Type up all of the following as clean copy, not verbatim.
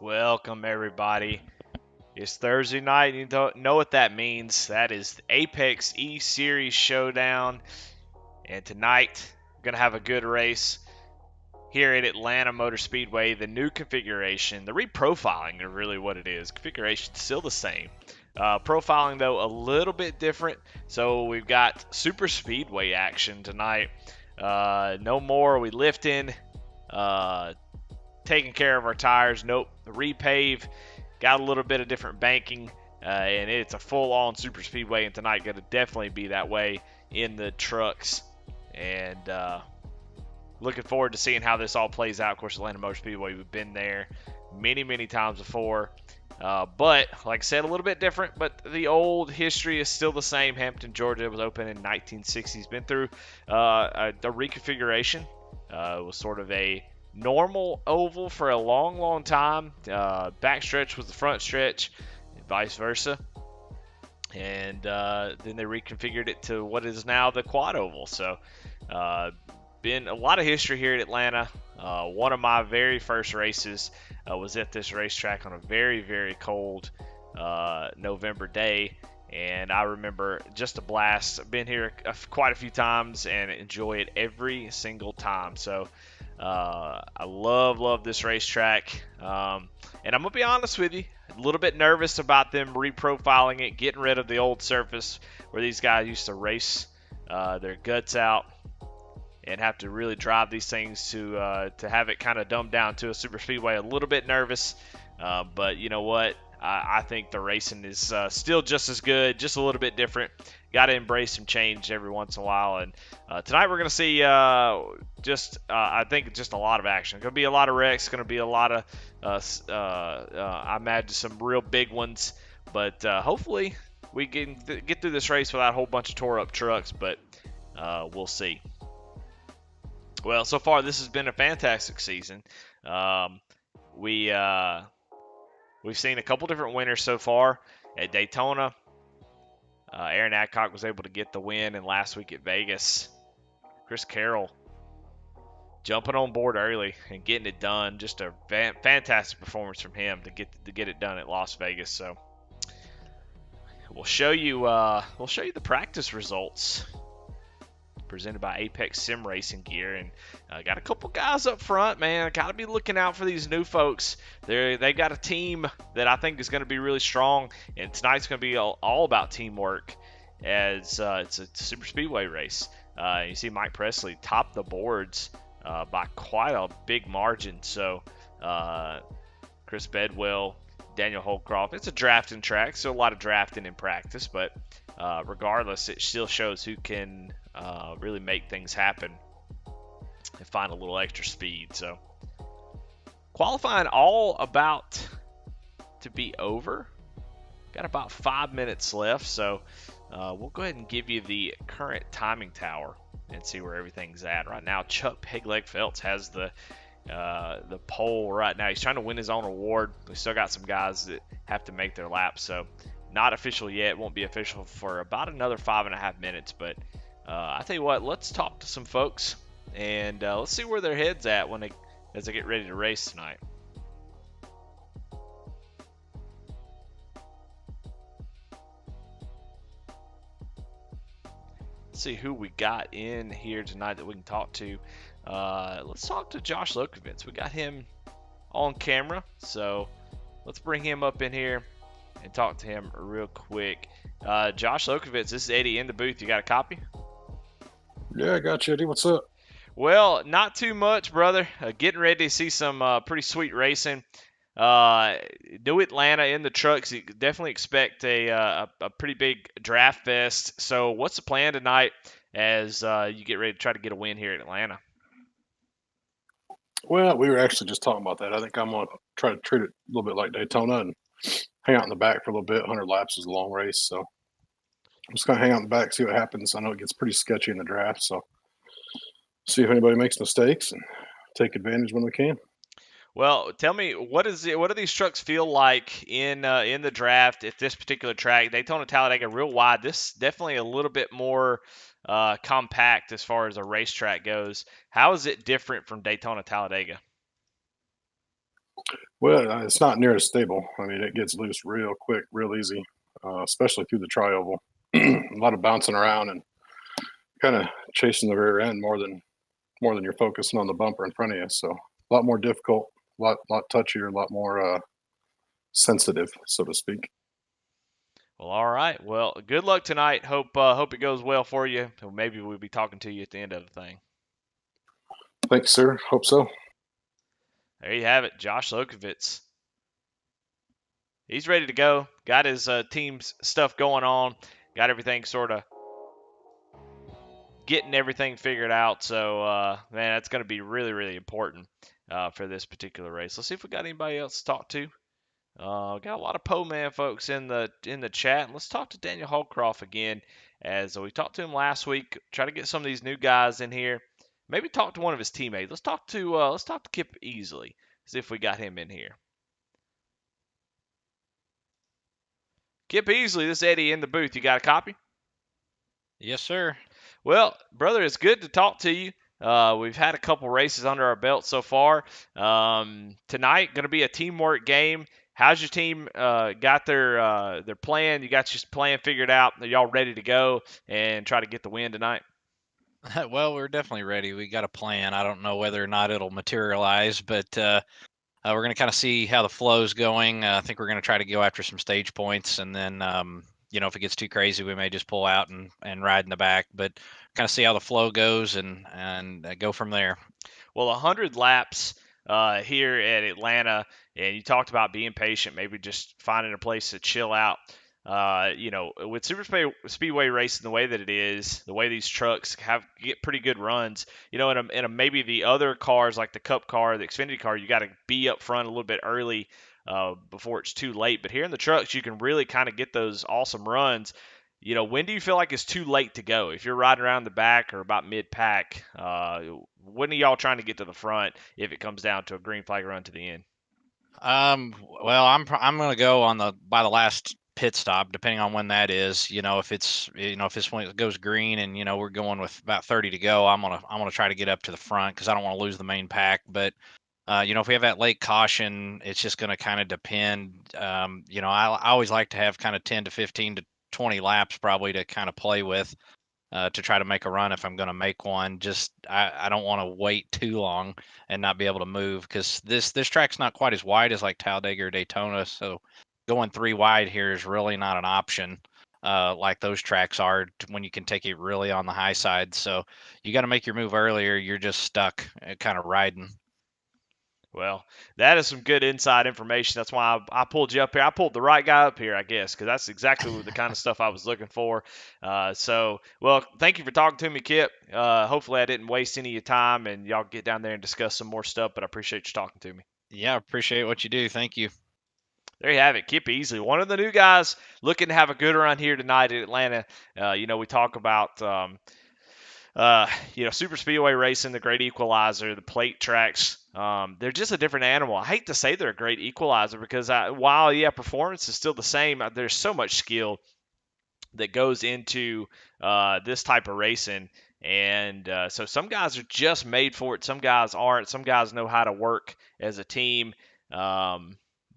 Welcome, everybody. It's Thursday night. You don't know what that means. That is the Apex E Series Showdown. And tonight, we're going to have a good race here at Atlanta Motor Speedway. The new configuration, the reprofiling are really what it is. Configuration still the same. Profiling, though, a little bit different. So we've got super speedway action tonight. No more we lifting. Uh, Taking care of our tires. Nope. Repave. Got a little bit of different banking. And it's a full-on super speedway, and tonight going to definitely be that way in the trucks. And looking forward to seeing how this all plays out. Of course, Atlanta Motor Speedway, we've been there many times before. But, like I said, a little bit different, but the old history is still the same. Hampton, Georgia was opened in 1960s. Been through a reconfiguration. It was sort of a normal oval for a long time. Back stretch was the front stretch, and vice versa. And then they reconfigured it to what is now the quad oval. So, been a lot of history here at Atlanta. One of my very first races was at this racetrack on a very cold November day. And I remember just a blast. I've been here quite a few times and enjoy it every single time. So I love this racetrack. And I'm going to be honest with you, a little bit nervous about them reprofiling it, getting rid of the old surface where these guys used to race their guts out and have to really drive these things to have it kind of dumbed down to a super speedway. A little bit nervous, but you know what? I think the racing is still just as good, just a little bit different. Got to embrace some change every once in a while. And tonight we're going to see I think just a lot of action. Going to be a lot of wrecks. Going to be a lot of, I imagine, some real big ones. But hopefully we can get through this race without a whole bunch of tore up trucks. But we'll see. Well, so far this has been a fantastic season. We've seen a couple different winners so far at Daytona. Aaron Adcock was able to get the win, and last week at Vegas, Chris Carroll jumping on board early and getting it done. Just a fantastic performance from him to get it done at Las Vegas. So we'll show you the practice results presented by Apex Sim Racing Gear, and got a couple guys up front, man. Got to be looking out for these new folks. They got a team that I think is going to be really strong, and tonight's going to be all about teamwork, as it's a super speedway race. You see Mike Presley top the boards by quite a big margin. So Chris Bedwell, Daniel Holcroft. It's a drafting track, so a lot of drafting in practice, but regardless, it still shows who can really make things happen and find a little extra speed. So qualifying all about to be over. Got about 5 minutes left, so we'll go ahead and give you the current timing tower and see where everything's at. Right now, Chuck Pegleg Phelps has the pole right now. He's trying to win his own award. We still got some guys that have to make their laps, so not official yet. Won't be official for about another 5.5 minutes, but I tell you what, let's talk to some folks and let's see where their head's at as they get ready to race tonight. Let's see who we got in here tonight that we can talk to. Let's talk to Josh Lokovitz. We got him on camera, so let's bring him up in here and talk to him real quick. Josh Lokovitz, this is Eddie in the booth. You got a copy? Yeah, I got you, Eddie. What's up? Well, not too much, brother. Getting ready to see some pretty sweet racing. New Atlanta in the trucks. You could definitely expect a pretty big draft fest. So, what's the plan tonight as you get ready to try to get a win here in Atlanta? Well, we were actually just talking about that. I think I'm going to try to treat it a little bit like Daytona and hang out in the back for a little bit. 100 laps is a long race, so I'm just going to hang out in the back, see what happens. I know it gets pretty sketchy in the draft, so see if anybody makes mistakes and take advantage when we can. Well, tell me, what do these trucks feel like in the draft at this particular track? Daytona Talladega real wide. This definitely a little bit more compact as far as a racetrack goes. How is it different from Daytona Talladega? Well, it's not near as stable. I mean, it gets loose real quick, real easy, especially through the tri-oval. A lot of bouncing around and kind of chasing the rear end more than you're focusing on the bumper in front of you. So a lot more difficult, a lot touchier, a lot more sensitive, so to speak. Well, all right. Well, good luck tonight. Hope it goes well for you. Maybe we'll be talking to you at the end of the thing. Thanks, sir. Hope so. There you have it, Josh Lokovitz. He's ready to go. Got his team's stuff going on. Got everything sort of getting everything figured out. So, man, that's going to be really, really important for this particular race. Let's see if we got anybody else to talk to. Got a lot of Po-Man folks in the chat. Let's talk to Daniel Holcroft again, as we talked to him last week. Try to get some of these new guys in here. Maybe talk to one of his teammates. Let's talk to Kip Easley. See if we got him in here. Kip Easley, this is Eddie in the booth. You got a copy? Yes, sir. Well, brother, it's good to talk to you. We've had a couple races under our belt so far. Tonight, going to be a teamwork game. How's your team got their plan? You got your plan figured out? Are y'all ready to go and try to get the win tonight? Well, we're definitely ready. We got a plan. I don't know whether or not it'll materialize, but we're going to kind of see how the flow's going. I think we're going to try to go after some stage points, and then if it gets too crazy, we may just pull out and ride in the back. But kind of see how the flow goes and go from there. Well, 100 laps here at Atlanta, and you talked about being patient, maybe just finding a place to chill out. With Speedway racing the way that it is, the way these trucks get pretty good runs, in maybe the other cars like the Cup car, the Xfinity car, you got to be up front a little bit early before it's too late. But here in the trucks, you can really kind of get those awesome runs. When do you feel like it's too late to go? If you're riding around the back or about mid-pack, when are y'all trying to get to the front if it comes down to a green flag run to the end? Well, I'm going to go by the last pit stop, depending on when that is. If this one goes green and we're going with about 30 to go, I'm gonna try to get up to the front because I don't want to lose the main pack. But if we have that late caution, it's just going to kind of depend. I always like to have kind of 10 to 15 to 20 laps probably to kind of play with. To try to make a run if I'm going to make one. Just I don't want to wait too long and not be able to move because this track's not quite as wide as like Talladega or Daytona. So going 3 wide here is really not an option like those tracks are when you can take it really on the high side. So you got to make your move earlier. You're just stuck kind of riding. Well, that is some good inside information. That's why I pulled you up here. I pulled the right guy up here, I guess, because that's exactly the kind of stuff I was looking for. Well, thank you for talking to me, Kip. Hopefully I didn't waste any of your time, and y'all get down there and discuss some more stuff, but I appreciate you talking to me. Yeah, I appreciate what you do. Thank you. There you have it, Kip Easley, one of the new guys looking to have a good run here tonight at Atlanta. We talk about super speedway racing, the great equalizer, the plate tracks. They're just a different animal. I hate to say they're a great equalizer because while performance is still the same, there's so much skill that goes into this type of racing. And so some guys are just made for it. Some guys aren't. Some guys know how to work as a team.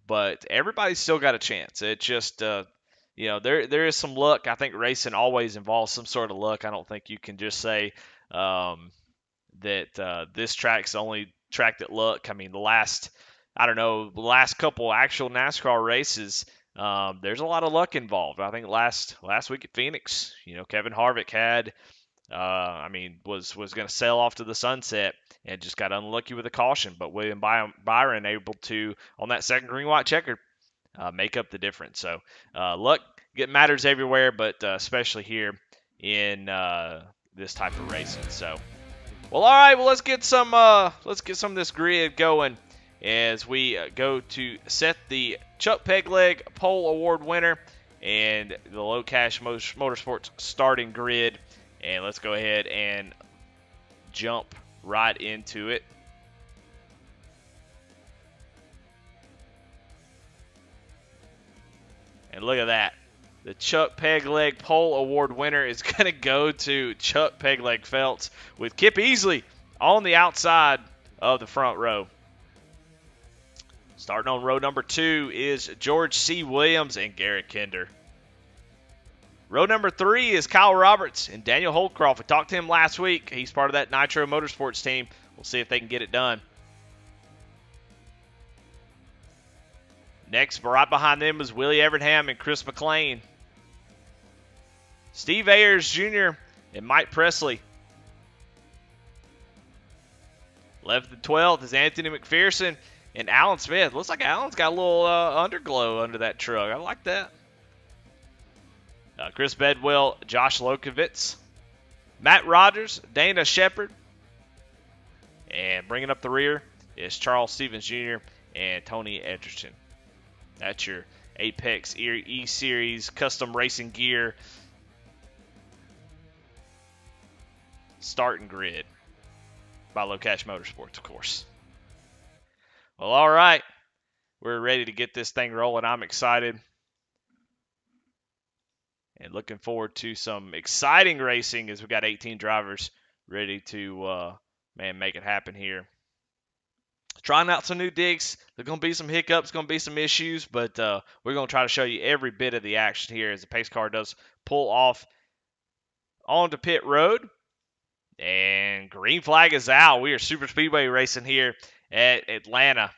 But everybody's still got a chance. It just, there is some luck. I think racing always involves some sort of luck. I don't think you can just say that this track's the only track that luck. I mean, the last couple actual NASCAR races, there's a lot of luck involved. I think last week at Phoenix, Kevin Harvick had, was going to sail off to the sunset and just got unlucky with a caution. But William Byron able to, on that second green white checker, make up the difference. So luck matters everywhere, but especially here in this type of racing. So, well, all right. Well, let's get some of this grid going as we go to set the Chuck Pegleg Pole Award winner and the Low Cash Motorsports starting grid. And let's go ahead and jump right into it. And look at that. The Chuck Pegleg Pole Award winner is going to go to Chuck Pegleg Felts with Kip Easley on the outside of the front row. Starting on row number 2 is George C. Williams and Garrett Kinder. Row number 3 is Kyle Roberts and Daniel Holdcroft. We talked to him last week. He's part of that Nitro Motorsports team. We'll see if they can get it done. Next, right behind them is Willie Evernham and Chris McLean. Steve Ayers Jr. and Mike Presley. 11th and 12th is Anthony McPherson and Alan Smith. Looks like Alan's got a little underglow under that truck. I like that. Chris Bedwell, Josh Lokovitz, Matt Rogers, Dana Shepard. And bringing up the rear is Charles Stevens Jr. and Tony Edgerton. That's your Apex E-Series custom racing gear starting grid by Locash Motorsports, of course. Well, all right. We're ready to get this thing rolling. I'm excited. And looking forward to some exciting racing as we got 18 drivers ready to, make it happen here. Trying out some new digs. There's going to be some hiccups, going to be some issues, but we're going to try to show you every bit of the action here as the pace car does pull off onto pit road. And green flag is out. We are super speedway racing here at Atlanta.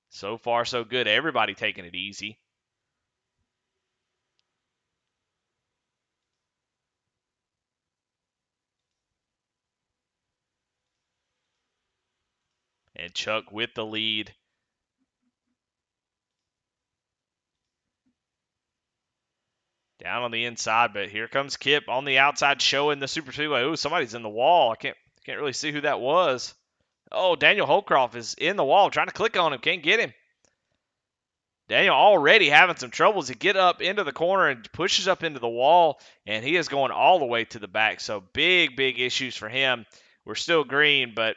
So far, so good. Everybody taking it easy. And Chuck with the lead. Down on the inside, but here comes Kip on the outside showing the super speedway. Oh, somebody's in the wall. I can't really see who that was. Oh, Daniel Holcroft is in the wall trying to click on him. Can't get him. Daniel already having some troubles. He get up into the corner and pushes up into the wall, and he is going all the way to the back. So big issues for him. We're still green, but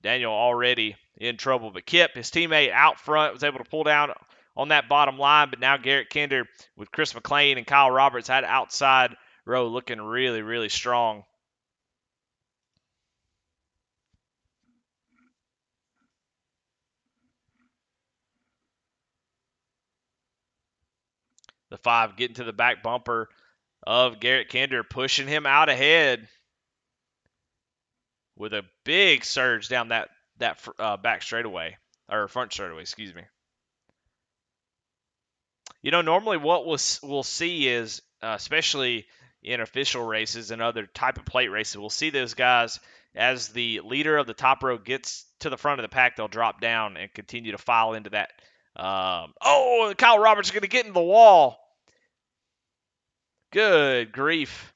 Daniel already in trouble. But Kip, his teammate out front, was able to pull down on that bottom line. But now Garrett Kinder with Chris McLean and Kyle Roberts had outside row looking really strong. The 5 getting to the back bumper of Garrett Kinder, pushing him out ahead with a big surge down that back straightaway, or front straightaway, excuse me. Normally what we'll see is, especially in official races and other type of plate races, we'll see those guys as the leader of the top row gets to the front of the pack, they'll drop down and continue to file into that. Kyle Roberts is going to get in the wall. Good grief.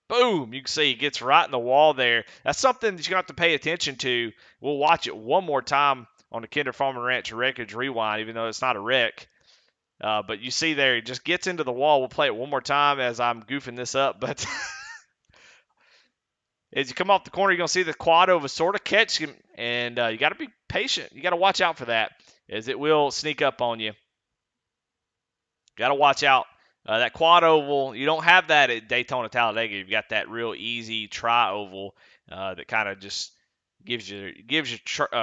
Boom. You can see he gets right in the wall there. That's something that you're going to have to pay attention to. We'll watch it one more time on the Kinder Farm and Ranch Wreckage Rewind, even though it's not a wreck. But you see there, he just gets into the wall. We'll play it one more time as I'm goofing this up. But as you come off the corner, you're going to see the quad over sort of catch him. And you got to be patient. You got to watch out for that, as it will sneak up on you. Got to watch out. That quad oval, you don't have that at Daytona Talladega. You've got that real easy tri-oval that kind of just gives your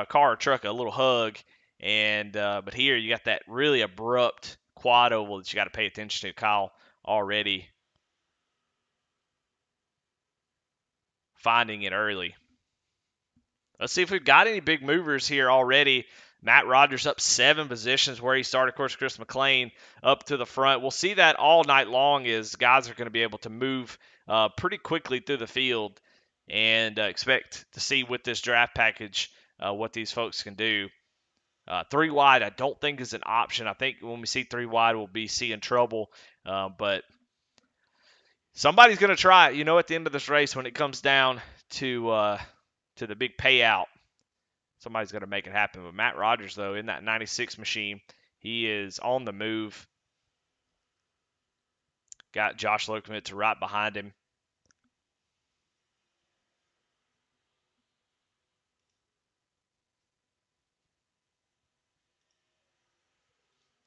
car or truck a little hug. And but here you got that really abrupt quad oval that you got to pay attention to. Kyle already finding it early. Let's see if we've got any big movers here already. Matt Rogers up 7 positions where he started. Of course, Chris McLean up to the front. We'll see that all night long as guys are going to be able to move pretty quickly through the field, and expect to see with this draft package what these folks can do. 3 wide I don't think is an option. I think when we see 3 wide we'll be seeing trouble, but somebody's going to try it. At the end of this race when it comes down to the big payout, somebody's going to make it happen. But Matt Rogers, though, in that 96 machine, he is on the move. Got Josh Lokovitz right behind him.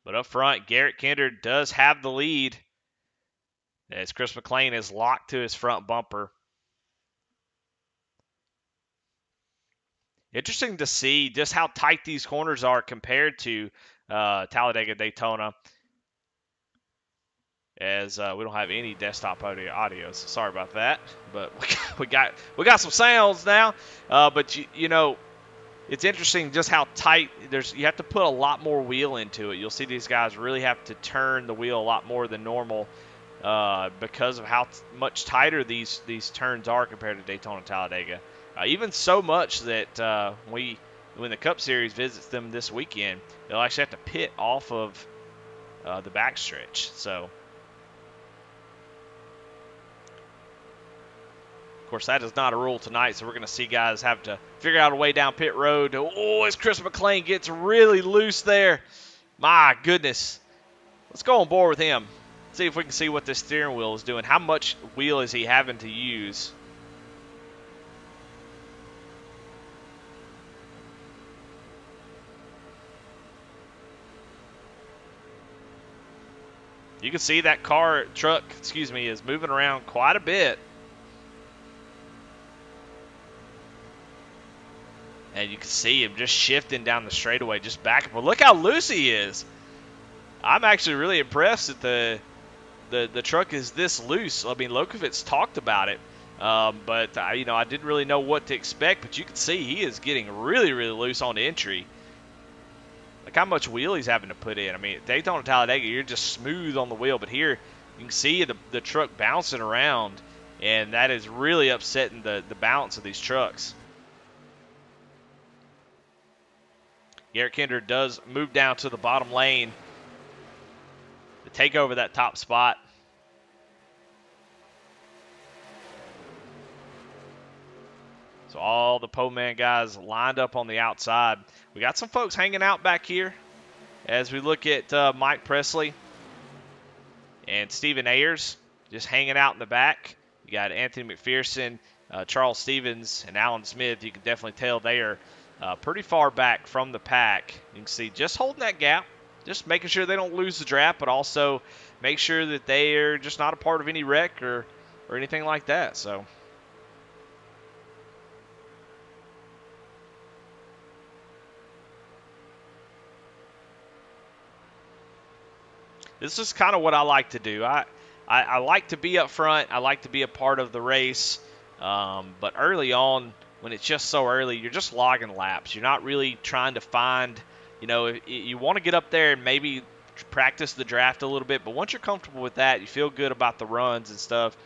But up front, Garrett Kinder does have the lead as Chris McLean is locked to his front bumper. Interesting to see just how tight these corners are compared to Talladega Daytona. As we don't have any desktop audio, so sorry about that. But we got some sounds now. But you know, it's interesting just how tight. You have to put a lot more wheel into it. You'll see these guys really have to turn the wheel a lot more than normal because of how much tighter these turns are compared to Daytona Talladega. Even so much that when the Cup Series visits them this weekend, they'll actually have to pit off of the backstretch. So. Of course, that is not a rule tonight, so we're going to see guys have to figure out a way down pit road. Oh, as Chris McLean gets really loose there. My goodness. Let's go on board with him. See if we can see what this steering wheel is doing. How much wheel is he having to use? You can see that truck, is moving around quite a bit. And you can see him just shifting down the straightaway, just back. But look how loose he is. I'm actually really impressed that the truck is this loose. I mean, Lokovitz talked about it, but I didn't really know what to expect. But you can see he is getting really, really loose on the entry. Like how much wheel he's having to put in. I mean, at Daytona Talladega, you're just smooth on the wheel, but here you can see the truck bouncing around, and that is really upsetting the balance of these trucks. Garrett Kinder does move down to the bottom lane to take over that top spot. So all the Po-Man guys lined up on the outside. We got some folks hanging out back here as we look at Mike Presley and Stephen Ayers just hanging out in the back. You got Anthony McPherson, Charles Stevens, and Alan Smith. You can definitely tell they are pretty far back from the pack. You can see just holding that gap, just making sure they don't lose the draft, but also make sure that they are just not a part of any wreck or anything like that. So this is kind of what I like to do. I like to be up front. I like to be a part of the race. But early on, when it's just so early, you're just logging laps. You're not really trying to find, you want to get up there and maybe practice the draft a little bit. But once you're comfortable with that, you feel good about the runs and stuff.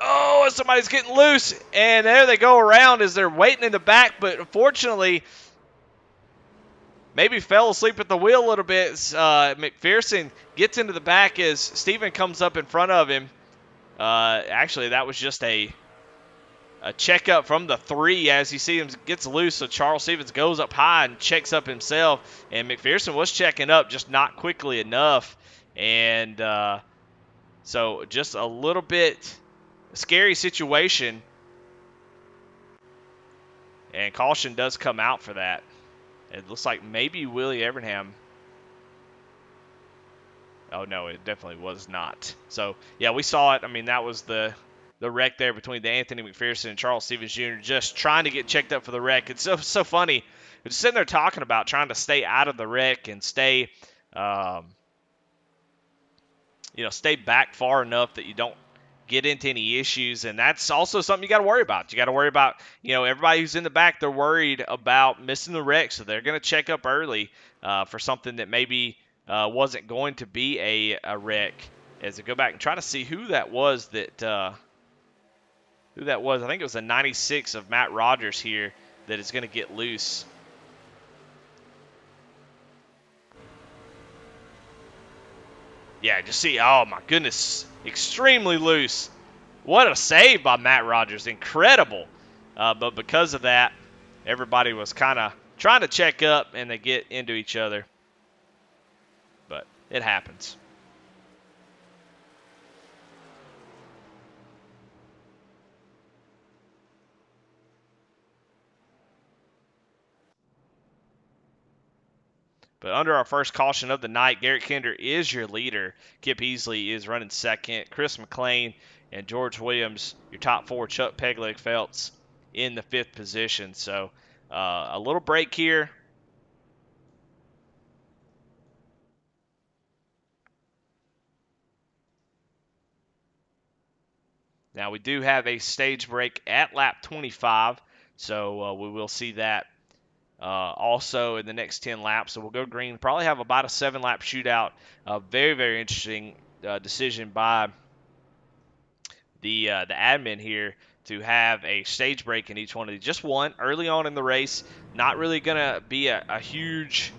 Oh, somebody's getting loose. And there they go around as they're waiting in the back. But unfortunately, maybe fell asleep at the wheel a little bit. McPherson gets into the back as Steven comes up in front of him. Actually, that was just a checkup from the 3 as you see him gets loose. So Charles Stevens goes up high and checks up himself. And McPherson was checking up, just not quickly enough. And so just a little bit scary situation. And caution does come out for that. It looks like maybe Willie Evernham. Oh, no, it definitely was not. So, yeah, we saw it. I mean, that was the wreck there between the Anthony McPherson and Charles Stevens Jr. just trying to get checked up for the wreck. It's so funny. We're just sitting there talking about trying to stay out of the wreck and stay, stay back far enough that you don't get into any issues. And that's also something you got to worry about. You got to worry about, everybody who's in the back, they're worried about missing the wreck. So they're going to check up early for something that maybe wasn't going to be a wreck. As I go back and try to see who that was I think it was a 96 of Matt Rogers here that is going to get loose. Yeah, just see, oh my goodness, extremely loose. What a save by Matt Rogers, incredible. But because of that, everybody was kind of trying to check up and they get into each other. But it happens. But under our first caution of the night, Garrett Kinder is your leader. Kip Easley is running second. Chris McLean and George Williams, your top 4. Chuck Pegleg Phelps in the 5th position. So a little break here. Now we do have a stage break at lap 25, so we will see that also in the next 10 laps. So we'll go green. Probably have about a 7-lap shootout. Very, very interesting decision by the admin here to have a stage break in each one of these. Just one early on in the race. Not really going to be a huge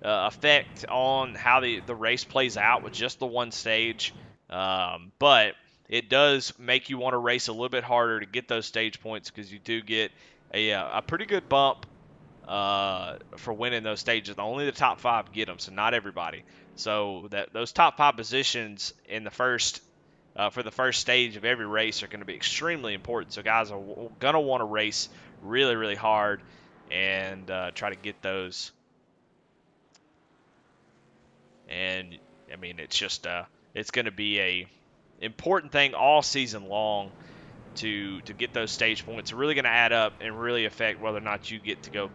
effect on how the race plays out with just the one stage. But it does make you want to race a little bit harder to get those stage points because you do get a pretty good bump for winning those stages. Only the top 5 get them, so not everybody. So those top 5 positions in the first for the first stage of every race are going to be extremely important. So guys are going to want to race really, really hard and try to get those. And I mean, it's just it's going to be a important thing all season long to get those stage points. Really going to add up and really affect whether or not you get to go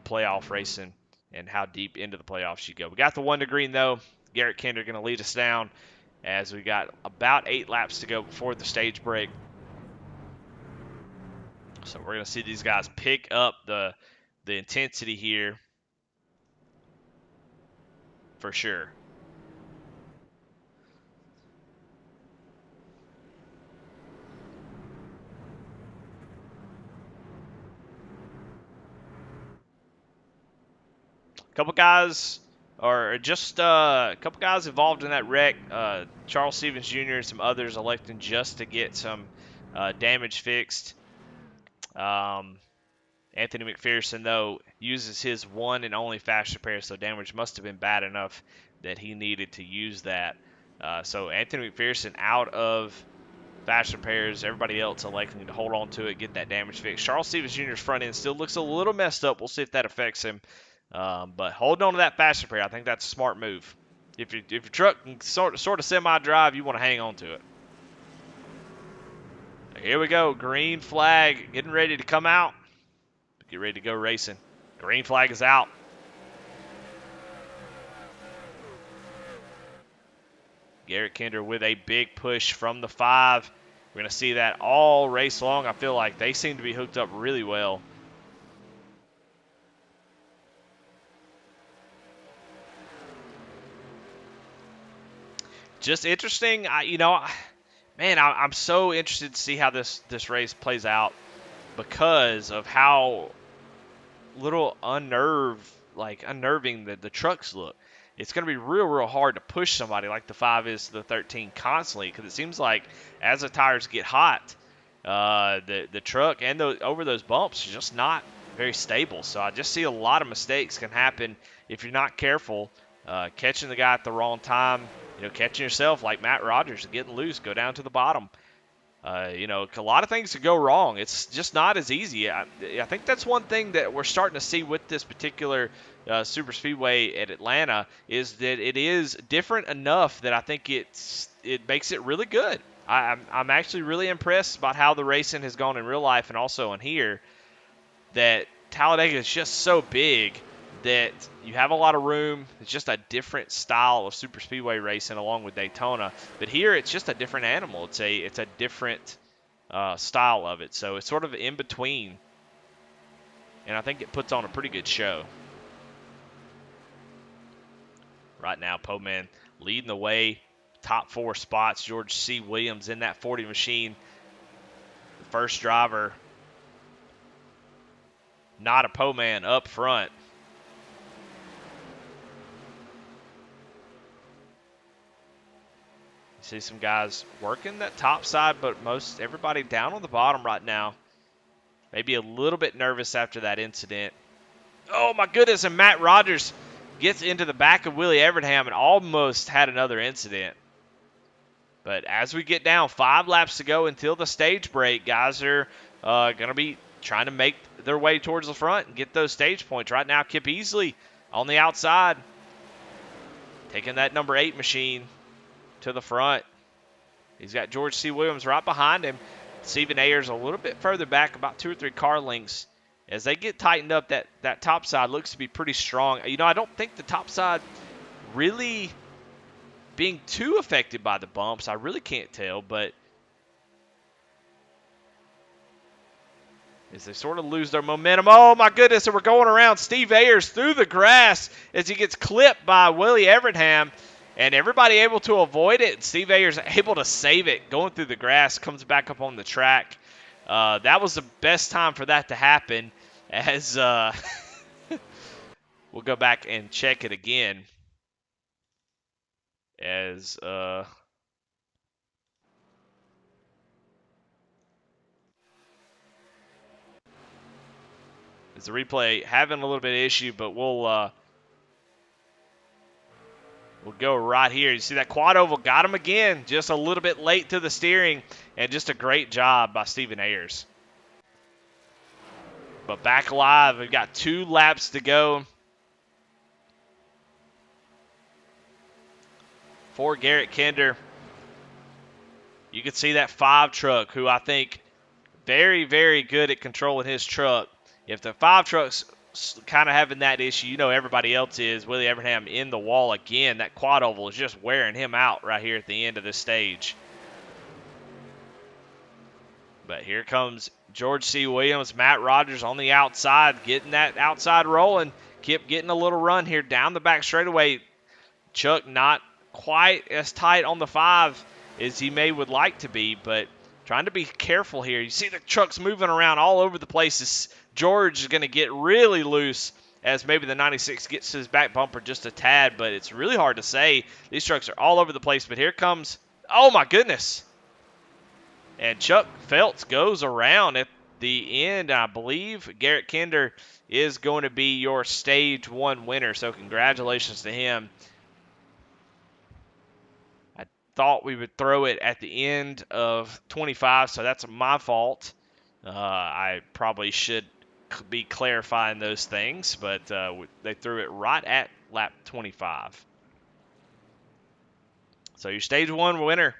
playoff racing and how deep into the playoffs you go. We got the 1 to green though. Garrett Kinder going to lead us down as we got about 8 laps to go before the stage break. So we're going to see these guys pick up the intensity here for sure. Couple guys, or just a couple guys involved in that wreck. Charles Stevens Jr. and some others electing just to get some damage fixed. Anthony McPherson, though, uses his one and only fast repair, so damage must have been bad enough that he needed to use that. So Anthony McPherson out of fast repairs. Everybody else electing to hold on to it, get that damage fixed. Charles Stevens Jr.'s front end still looks a little messed up. We'll see if that affects him. But holding on to that fast repair, I think that's a smart move. If your truck can sort of semi-drive, you want to hang on to it. Here we go. Green flag getting ready to come out. Get ready to go racing. Green flag is out. Garrett Kinder with a big push from the 5. We're going to see that all race long. I feel like they seem to be hooked up really well. Just interesting. I'm so interested to see how this race plays out because of how little unnerving the trucks look. It's going to be real hard to push somebody like the 5 is to the 13 constantly because it seems like as the tires get hot, the truck and over those bumps is just not very stable. So I just see a lot of mistakes can happen if you're not careful. Catching the guy at the wrong time, catching yourself like Matt Rogers, getting loose, go down to the bottom. A lot of things could go wrong. It's just not as easy. I think that's one thing that we're starting to see with this particular super speedway at Atlanta is that it is different enough that I think it makes it really good. I'm actually really impressed about how the racing has gone in real life and also in here. That Talladega is just so big that you have a lot of room. It's just a different style of super speedway racing along with Daytona. But here it's just a different animal. It's a different style of it. So it's sort of in between. And I think it puts on a pretty good show. Right now, Poman leading the way. Top 4 spots. George C. Williams in that 40 machine. The first driver. Not a Poman up front. See some guys working that top side, but everybody down on the bottom right now. Maybe a little bit nervous after that incident. Oh my goodness, and Matt Rogers gets into the back of Willie Evernham and almost had another incident. But as we get down, 5 laps to go until the stage break, guys are going to be trying to make their way towards the front and get those stage points. Right now, Kip Easley on the outside, taking that number 8 machine to the front. He's got George C. Williams right behind him. Stephen Ayers a little bit further back, about 2 or 3 car lengths. As they get tightened up, that top side looks to be pretty strong. I don't think the top side really being too affected by the bumps. I really can't tell, but as they sort of lose their momentum. Oh, my goodness, and we're going around Steve Ayers through the grass as he gets clipped by Willie Everingham, and everybody able to avoid it. Steve Ayers able to save it, going through the grass, comes back up on the track. That was the best time for that to happen, as we'll go back and check it again. As the replay having a little bit of issue, but we'll go right here. You see that quad oval got him again, just a little bit late to the steering, and just a great job by Stephen Ayers. But back alive, we've got 2 laps to go for Garrett Kinder. You can see that 5 truck, who I think very, very good at controlling his truck. If the 5 truck's kind of having that issue, everybody else is. Willie Everingham in the wall again. That quad oval is just wearing him out right here at the end of this stage. But here comes George C. Williams, Matt Rogers on the outside, getting that outside rolling. Kip getting a little run here down the back straightaway. Chuck not quite as tight on the 5 as he would like to be, but trying to be careful here. You see the trucks moving around all over the place. George is going to get really loose as maybe the 96 gets to his back bumper just a tad, but it's really hard to say. These trucks are all over the place, but here comes, oh my goodness. And Chuck Feltz goes around at the end. I believe Garrett Kinder is going to be your Stage 1 winner, so congratulations to him. I thought we would throw it at the end of 25, so that's my fault. I probably should be clarifying those things, but they threw it right at lap 25. So your Stage 1 winner,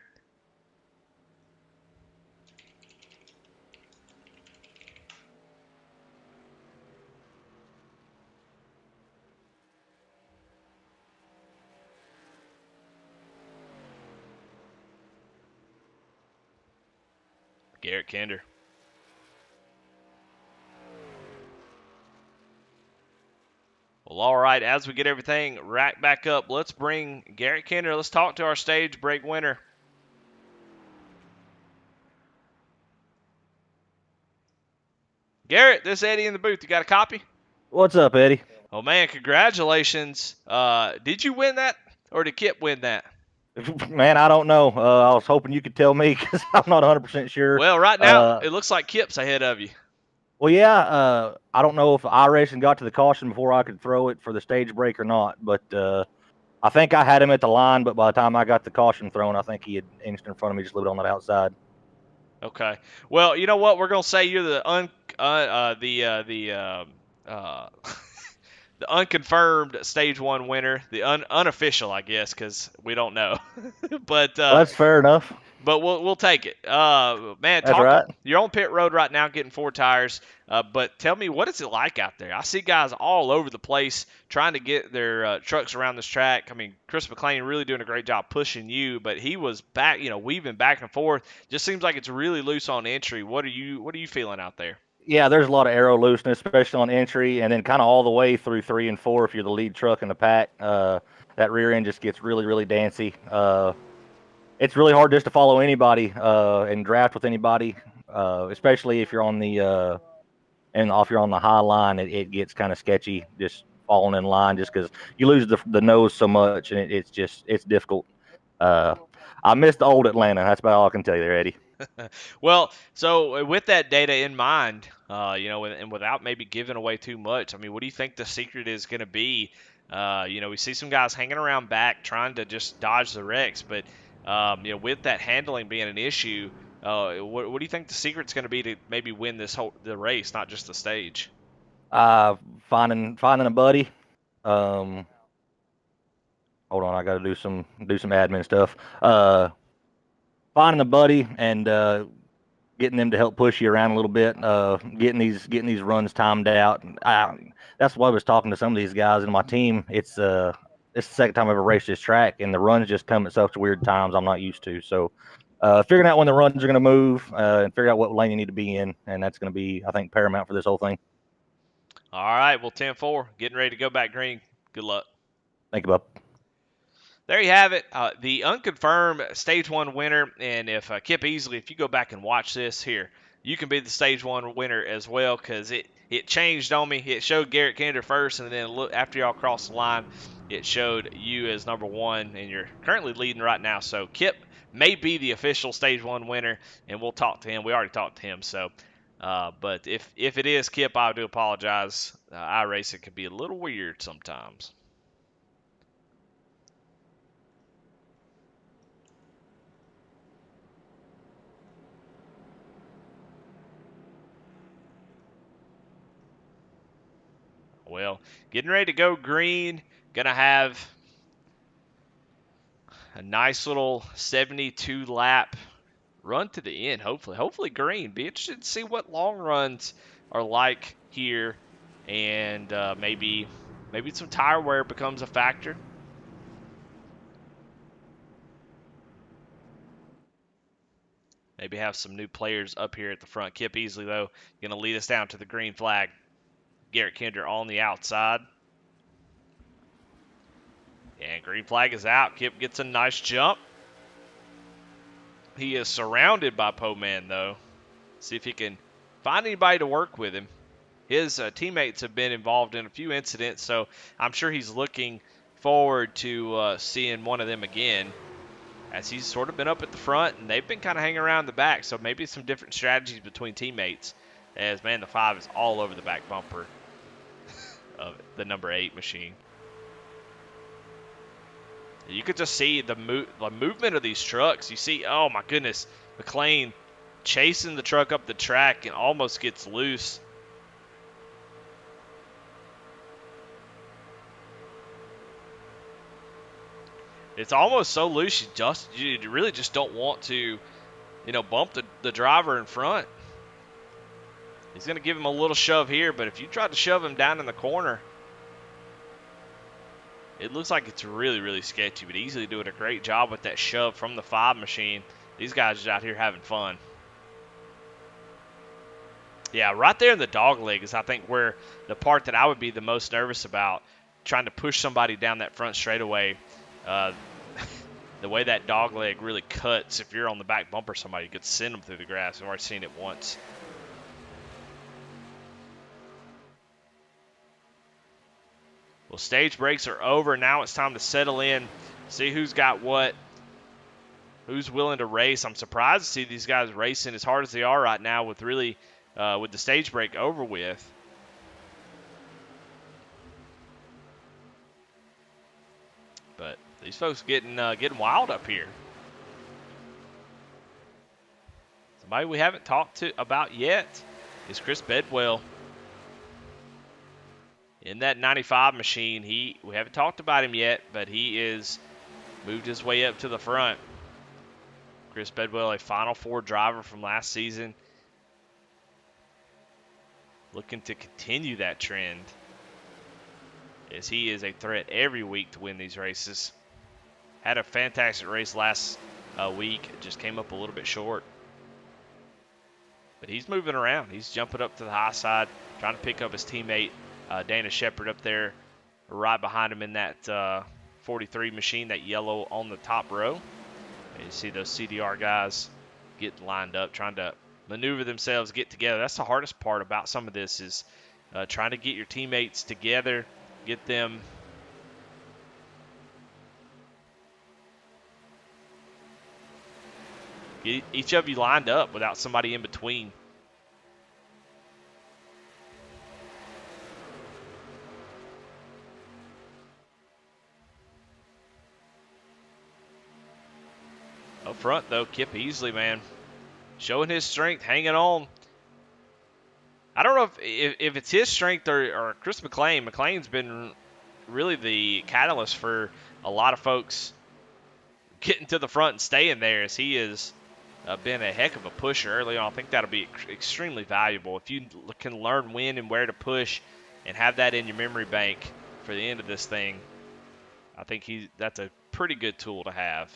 Garrett Kinder. Well, all right, as we get everything racked back up, let's bring Garrett Kinder. Let's talk to our stage break winner. Garrett, this is Eddie in the booth. You got a copy? What's up, Eddie? Oh, man, congratulations. Did you win that, or did Kip win that? Man, I don't know. I was hoping you could tell me because I'm not 100% sure. Well, right now, it looks like Kip's ahead of you. Well, yeah, I don't know if iRacing got to the caution before I could throw it for the stage break or not, but I think I had him at the line, but by the time I got the caution thrown, I think he had inched in front of me just a little bit on that outside. Okay. Well, you know what? We're going to say you're the the unconfirmed Stage 1 winner, the unofficial, I guess, because we don't know. But that's fair enough. But we'll take it. Man, that's right. You're on pit road right now getting 4 tires. But tell me, what is it like out there? I see guys all over the place trying to get their trucks around this track. I mean, Chris McLean really doing a great job pushing you, but he was back, weaving back and forth. Just seems like it's really loose on entry. What are you feeling out there? Yeah, there's a lot of aero looseness, especially on entry, and then kind of all the way through 3 and 4 if you're the lead truck in the pack. That rear end just gets really, really dancy. It's really hard just to follow anybody and draft with anybody, especially if you're on the if you're on the high line. It gets kind of sketchy just falling in line just because you lose the nose so much, and it's difficult. I miss the old Atlanta. That's about all I can tell you there, Eddie. Well, so with that data in mind, and without maybe giving away too much, I mean, what do you think the secret is going to be? We see some guys hanging around back trying to just dodge the wrecks, but with that handling being an issue, what do you think the secret's going to be to maybe win the race, not just the stage? Finding a buddy, Hold on, I got to do some admin stuff. Finding a buddy and getting them to help push you around a little bit. Getting these runs timed out. That's why I was talking to some of these guys in my team. It's the second time I've ever raced this track, and the runs just come at such weird times I'm not used to. So, figuring out when the runs are going to move and figuring out what lane you need to be in, and that's going to be, I think, paramount for this whole thing. All right, well, 10-4, getting ready to go back green. Good luck. Thank you, Bub. There you have it, the unconfirmed Stage 1 winner. And if Kip Easley, if you go back and watch this here, you can be the Stage 1 winner as well, because it changed on me. It showed Garrett Kinder first, and then look, after y'all crossed the line, it showed you as number 1, and you're currently leading right now. So Kip may be the official Stage 1 winner, and we'll talk to him. We already talked to him, so but if it is Kip, I do apologize. iRacing can be a little weird sometimes. Well, getting ready to go green. Gonna have a nice little 72 lap run to the end, hopefully green. Be interested to see what long runs are like here, and maybe some tire wear becomes a factor. Maybe have some new players up here at the front. Kip Easley, though, going to lead us down to the green flag. Garrett Kinder on the outside. And green flag is out. Kip gets a nice jump. He is surrounded by Po-Man, though. See if he can find anybody to work with him. His teammates have been involved in a few incidents, so I'm sure he's looking forward to seeing one of them again, as he's sort of been up at the front, and they've been kind of hanging around the back, so maybe some different strategies between teammates, as, man, the 5 is all over the back bumper of the number 8 machine. You could just see the movement of these trucks. You see, oh my goodness, McLean chasing the truck up the track and almost gets loose. It's almost so loose you really just don't want to, bump the driver in front. He's going to give him a little shove here, but if you try to shove him down in the corner, it looks like it's really, really sketchy, but Easily doing a great job with that shove from the 5 machine. These guys are out here having fun. Yeah, right there in the dog leg is, I think, where the part that I would be the most nervous about, trying to push somebody down that front straightaway. The way that dog leg really cuts, if you're on the back bumper, somebody could send them through the grass. I've already seen it once. Well, stage breaks are over. Now it's time to settle in, see who's got what, who's willing to race. I'm surprised to see these guys racing as hard as they are right now with really with the stage break over with. But these folks getting wild up here. Somebody we haven't talked about yet is Chris Bedwell. In that 95 machine, we haven't talked about him yet, but he is moved his way up to the front. Chris Bedwell, a Final Four driver from last season, looking to continue that trend, as he is a threat every week to win these races. Had a fantastic race last week, just came up a little bit short. But he's moving around. He's jumping up to the high side, trying to pick up his teammate, Dana Shepard, up there right behind him in that 43 machine, that yellow on the top row. And you see those CDR guys getting lined up, trying to maneuver themselves, get together. That's the hardest part about some of this, is trying to get your teammates together, get them get each of you lined up without somebody in between. Up front, though, Kip Easley, man, showing his strength, hanging on. I don't know if it's his strength or Chris McLean. McLean's been really the catalyst for a lot of folks getting to the front and staying there, as he has been a heck of a pusher early on. I think that'll be extremely valuable if you can learn when and where to push and have that in your memory bank for the end of this thing. I think that's a pretty good tool to have.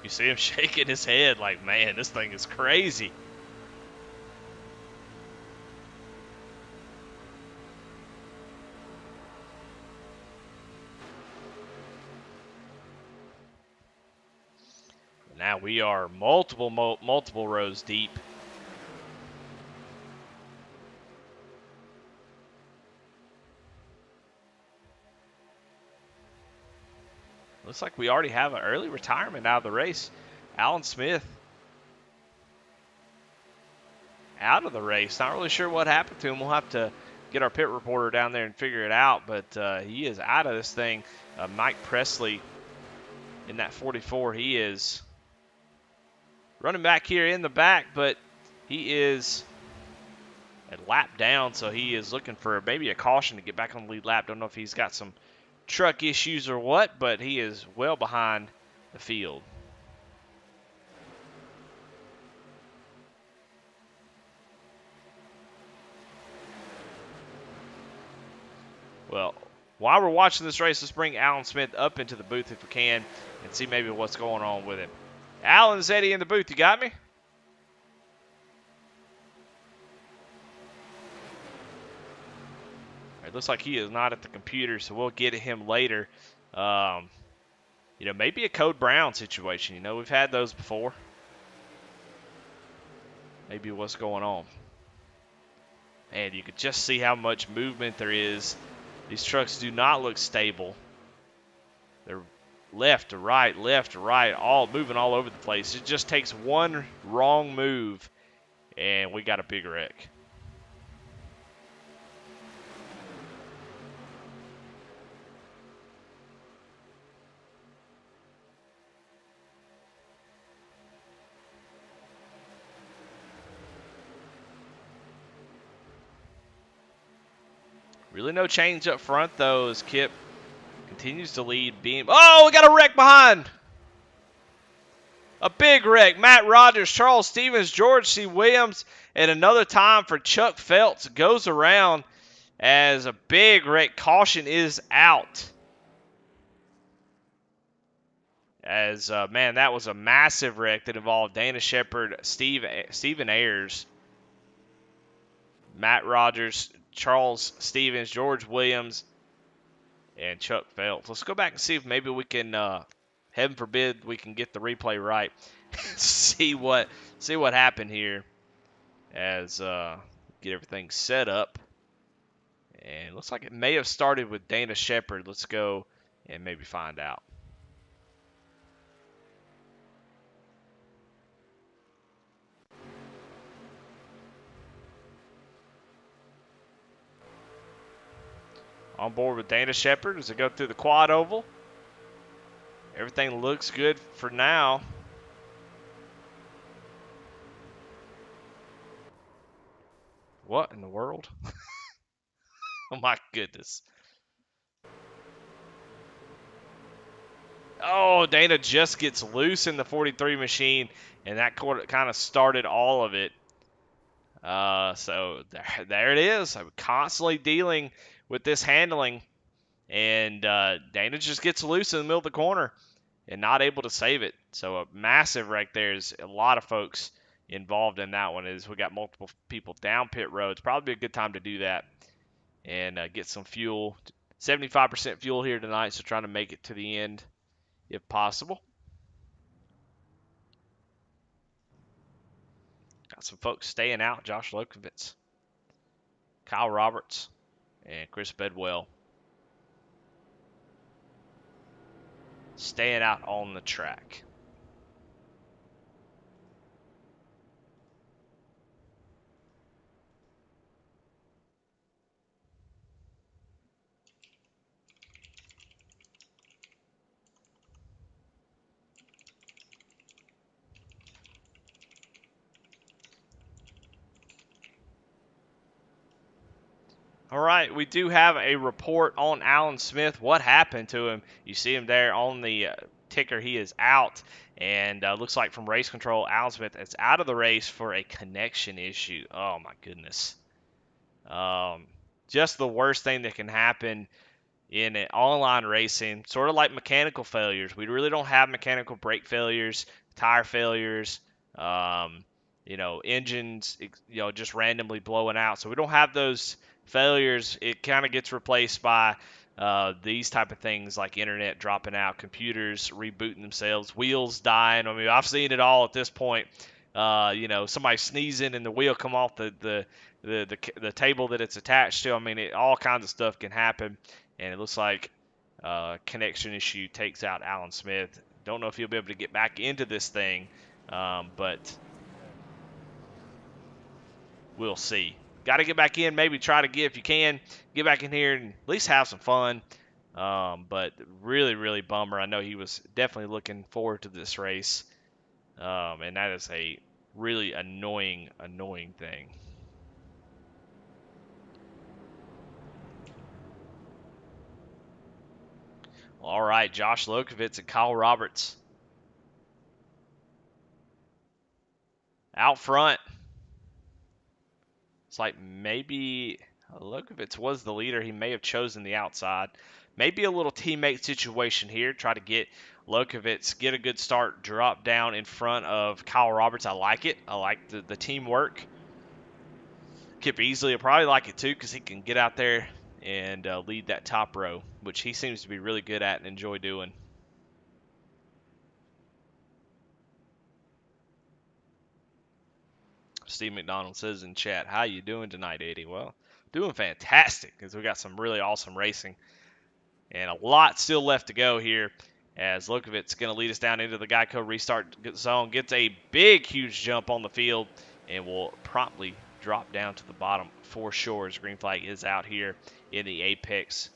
You see him shaking his head like, man, this thing is crazy. Now we are multiple rows deep. Looks like we already have an early retirement out of the race. Alan Smith out of the race. Not really sure what happened to him. We'll have to get our pit reporter down there and figure it out, but he is out of this thing. Mike Presley in that 44. He is running back here in the back, but he is a lap down, so he is looking for maybe a caution to get back on the lead lap. Don't know if he's got some truck issues or what, but he is well behind the field. Well, while we're watching this race, let's bring Alan Smith up into the booth if we can and see maybe what's going on with him. Alan's Eddie in the booth. You got me? It looks like he is not at the computer, so we'll get him later. Maybe a Code Brown situation. We've had those before. Maybe what's going on. And you could just see how much movement there is. These trucks do not look stable. They're left to right, all moving all over the place. It just takes one wrong move, and we got a big wreck. Really no change up front, though, as Kip continues to lead. Beam. Oh, we got a wreck behind. A big wreck. Matt Rogers, Charles Stevens, George C. Williams, and another time for Chuck Phelps goes around as a big wreck. Caution is out. As, man, that was a massive wreck that involved Dana Shepard, Stephen Ayers, Matt Rogers, Charles Stevens, George Williams, and Chuck Phelps. Let's go back and see if maybe we can, heaven forbid, we can get the replay right. see what happened here as get everything set up. And looks like it may have started with Dana Shepard. Let's go and maybe find out. On board with Dana Shepard as they go through the quad oval. Everything looks good for now. What in the world? Oh my goodness. Oh, Dana just gets loose in the 43 machine, and that kind of started all of it. So there it is. I'm constantly dealing with this handling, and Dana just gets loose in the middle of the corner and not able to save it. So a massive wreck there. There's a lot of folks involved in that one. As we got multiple people down pit road. It's probably a good time to do that and get some fuel 75% fuel here tonight, so trying to make it to the end if possible. Got some folks staying out. Josh Lokovitz, Kyle Roberts, and Chris Bedwell staying out on the track. All right, we do have a report on Alan Smith. What happened to him? You see him there on the ticker. He is out, and looks like from race control, Alan Smith is out of the race for a connection issue. Oh my goodness. Just the worst thing that can happen in online racing, sort of like mechanical failures. We really don't have mechanical brake failures, tire failures, engines, just randomly blowing out. So we don't have those failures. It kind of gets replaced by these type of things like internet dropping out, computers rebooting themselves, wheels dying. I mean, I've seen it all at this point. Somebody sneezing and the wheel come off the table that it's attached to. I mean, all kinds of stuff can happen. And it looks like connection issue takes out Alan Smith. Don't know if he'll be able to get back into this thing, but we'll see. Got to get back in. Maybe try to if you can, get back in here and at least have some fun. But really, really bummer. I know he was definitely looking forward to this race, and that is a really annoying thing. All right, Josh Lokovitz and Kyle Roberts out front. It's like maybe Lokovitz was the leader. He may have chosen the outside. Maybe a little teammate situation here. Try to get Lokovitz, get a good start, drop down in front of Kyle Roberts. I like it. I like the teamwork. Kip Easley will probably like it too because he can get out there and lead that top row, which he seems to be really good at and enjoy doing. Steve McDonald says in chat, how you doing tonight, Eddie? Well, doing fantastic because we got some really awesome racing and a lot still left to go here as Lokovitz going to lead us down into the Geico restart zone, gets a big, huge jump on the field, and will promptly drop down to the bottom for sure as green flag is out here in the Apex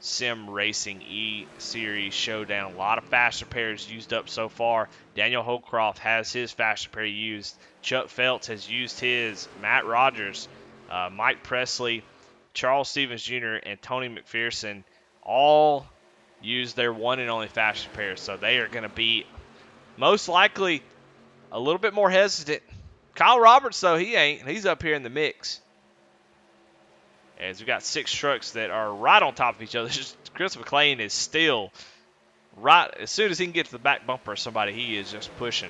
Sim Racing E-Series Showdown. A lot of fast repairs used up so far. Daniel Holcroft has his fast repair used. Chuck Phelps has used his. Matt Rogers, Mike Presley, Charles Stevens Jr., and Tony McPherson all used their one and only fast repair. So they are going to be most likely a little bit more hesitant. Kyle Roberts, though, he ain't. He's up here in the mix. As we got 6 trucks that are right on top of each other. Chris McLean is still right. As soon as he can get to the back bumper of somebody, he is just pushing.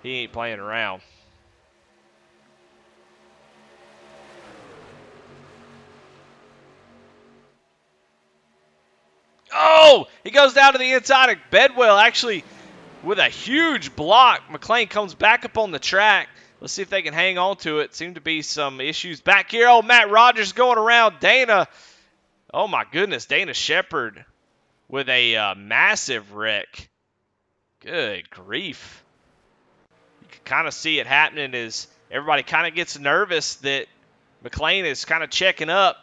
He ain't playing around. Oh, he goes down to the inside of Bedwell, actually, with a huge block. McLean comes back up on the track. Let's see if they can hang on to it. Seem to be some issues back here. Oh, Matt Rogers going around Dana. Oh, my goodness. Dana Shepard with a massive wreck. Good grief. You can kind of see it happening as everybody kind of gets nervous that McLean is kind of checking up.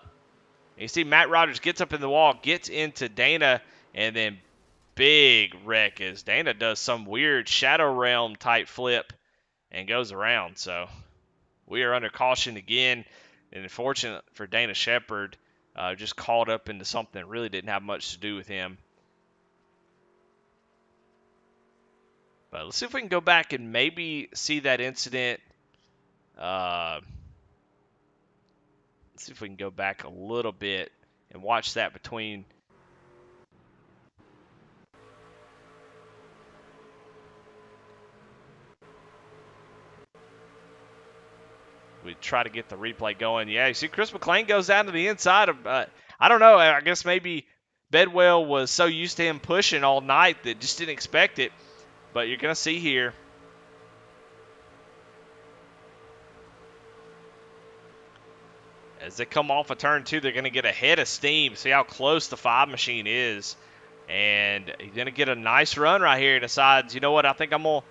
And you see Matt Rogers gets up in the wall, gets into Dana, and then big wreck as Dana does some weird Shadow Realm type flip and goes around. So we are under caution again. And unfortunate for Dana Shepard, just caught up into something that really didn't have much to do with him. But let's see if we can go back and maybe see that incident. Let's see if we can go back a little bit and watch that between. We try to get the replay going. Yeah, you see Chris McLean goes down to the inside of, I don't know, I guess maybe Bedwell was so used to him pushing all night that just didn't expect it. But you're going to see here, as they come off of turn 2, they're going to get a head of steam. See how close the 5 machine is. And he's going to get a nice run right here. He decides, you know what, I think I'm going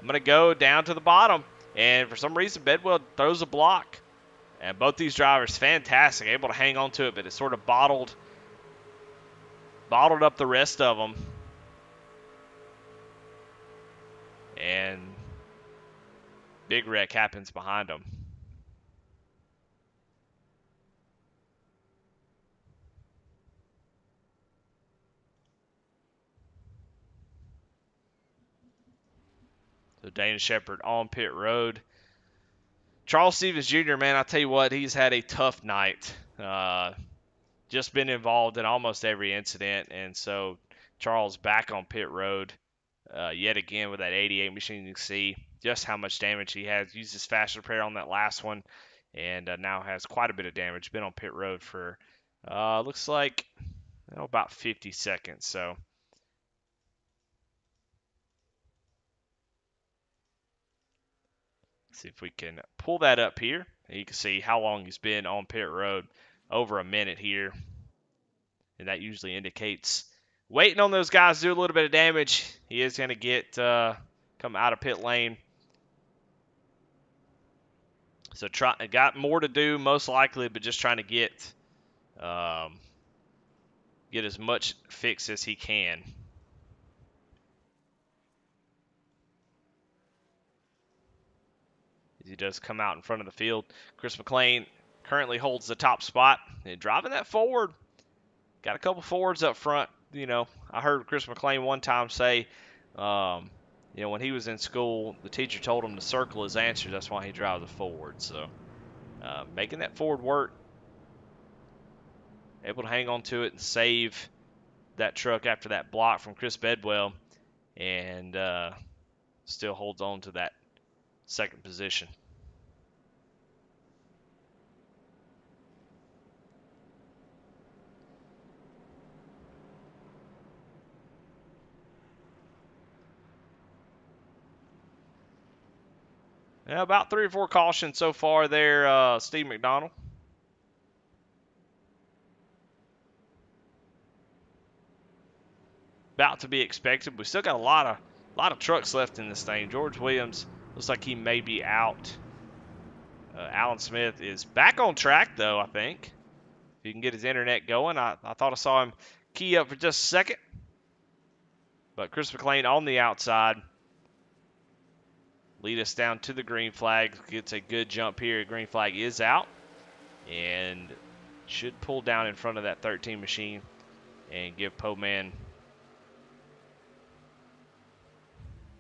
to go down to the bottom. And for some reason, Bedwell throws a block. And both these drivers, fantastic, able to hang on to it, but it sort of bottled up the rest of them. And big wreck happens behind them. So Dana Shepherd on pit road. Charles Stevens Jr., man, I'll tell you what, he's had a tough night. Just been involved in almost every incident, and so Charles back on pit road yet again with that 88 machine. You can see just how much damage he has. Used his fast repair on that last one, and now has quite a bit of damage. Been on pit road for, looks like, about 50 seconds, so... See if we can pull that up here. You can see how long he's been on pit road, over a minute here. And that usually indicates waiting on those guys to do a little bit of damage. He is going to get come out of pit lane. So got more to do most likely, but just trying to get as much fix as he can. He does come out in front of the field. Chris McLean currently holds the top spot and driving that forward. Got a couple forwards up front. You know, I heard Chris McLean one time say, you know, when he was in school, the teacher told him to circle his answers. That's why he drives a forward. So making that forward work, able to hang on to it and save that truck after that block from Chris Bedwell, and still holds on to that second position. Yeah, about 3 or 4 cautions so far there, Steve McDonald. About to be expected. We still got a lot of trucks left in this thing. George Williams looks like he may be out. Alan Smith is back on track, though, I think. If he can get his internet going. I thought I saw him key up for just a second. But Chris McLean on the outside. Lead us down to the green flag. Gets a good jump here. Green flag is out. And should pull down in front of that 13 machine and give Po-Man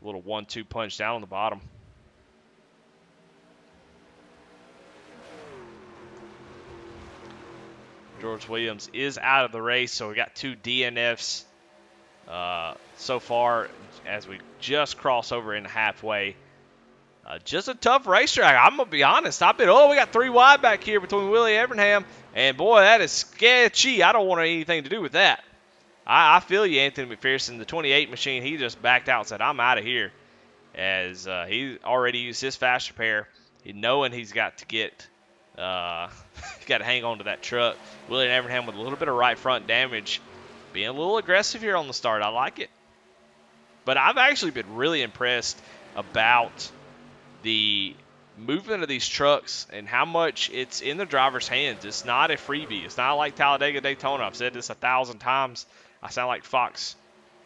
a little 1-2 punch down on the bottom. George Williams is out of the race, so we got 2 DNFs so far as we just cross over in halfway. Just a tough racetrack. I'm going to be honest. We got 3 wide back here between Willie Evernham, and boy, that is sketchy. I don't want anything to do with that. I feel you, Anthony McPherson. The 28 machine, he just backed out and said, I'm out of here, as he already used his fast repair, knowing he's got to get he's got to hang on to that truck. Willie Evernham with a little bit of right front damage, being a little aggressive here on the start. I like it. But I've actually been really impressed about the movement of these trucks and how much it's in the driver's hands. It's not a freebie. It's not like Talladega Daytona. I've said this 1,000 times. I sound like Fox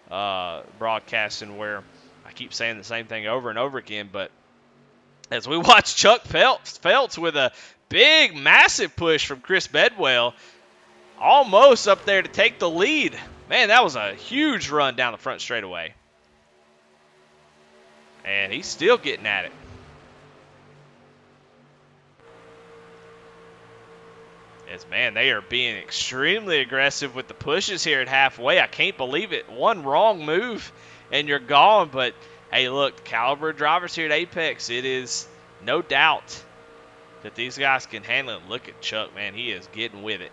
broadcasting, where I keep saying the same thing over and over again. But as we watch Chuck Phelps with a big, massive push from Chris Bedwell, almost up there to take the lead. Man, that was a huge run down the front straightaway. And he's still getting at it. As, man, they are being extremely aggressive with the pushes here at halfway. I can't believe it. One wrong move and you're gone. But, hey, look, caliber of drivers here at Apex, it is no doubt that these guys can handle it. Look at Chuck, man. He is getting with it.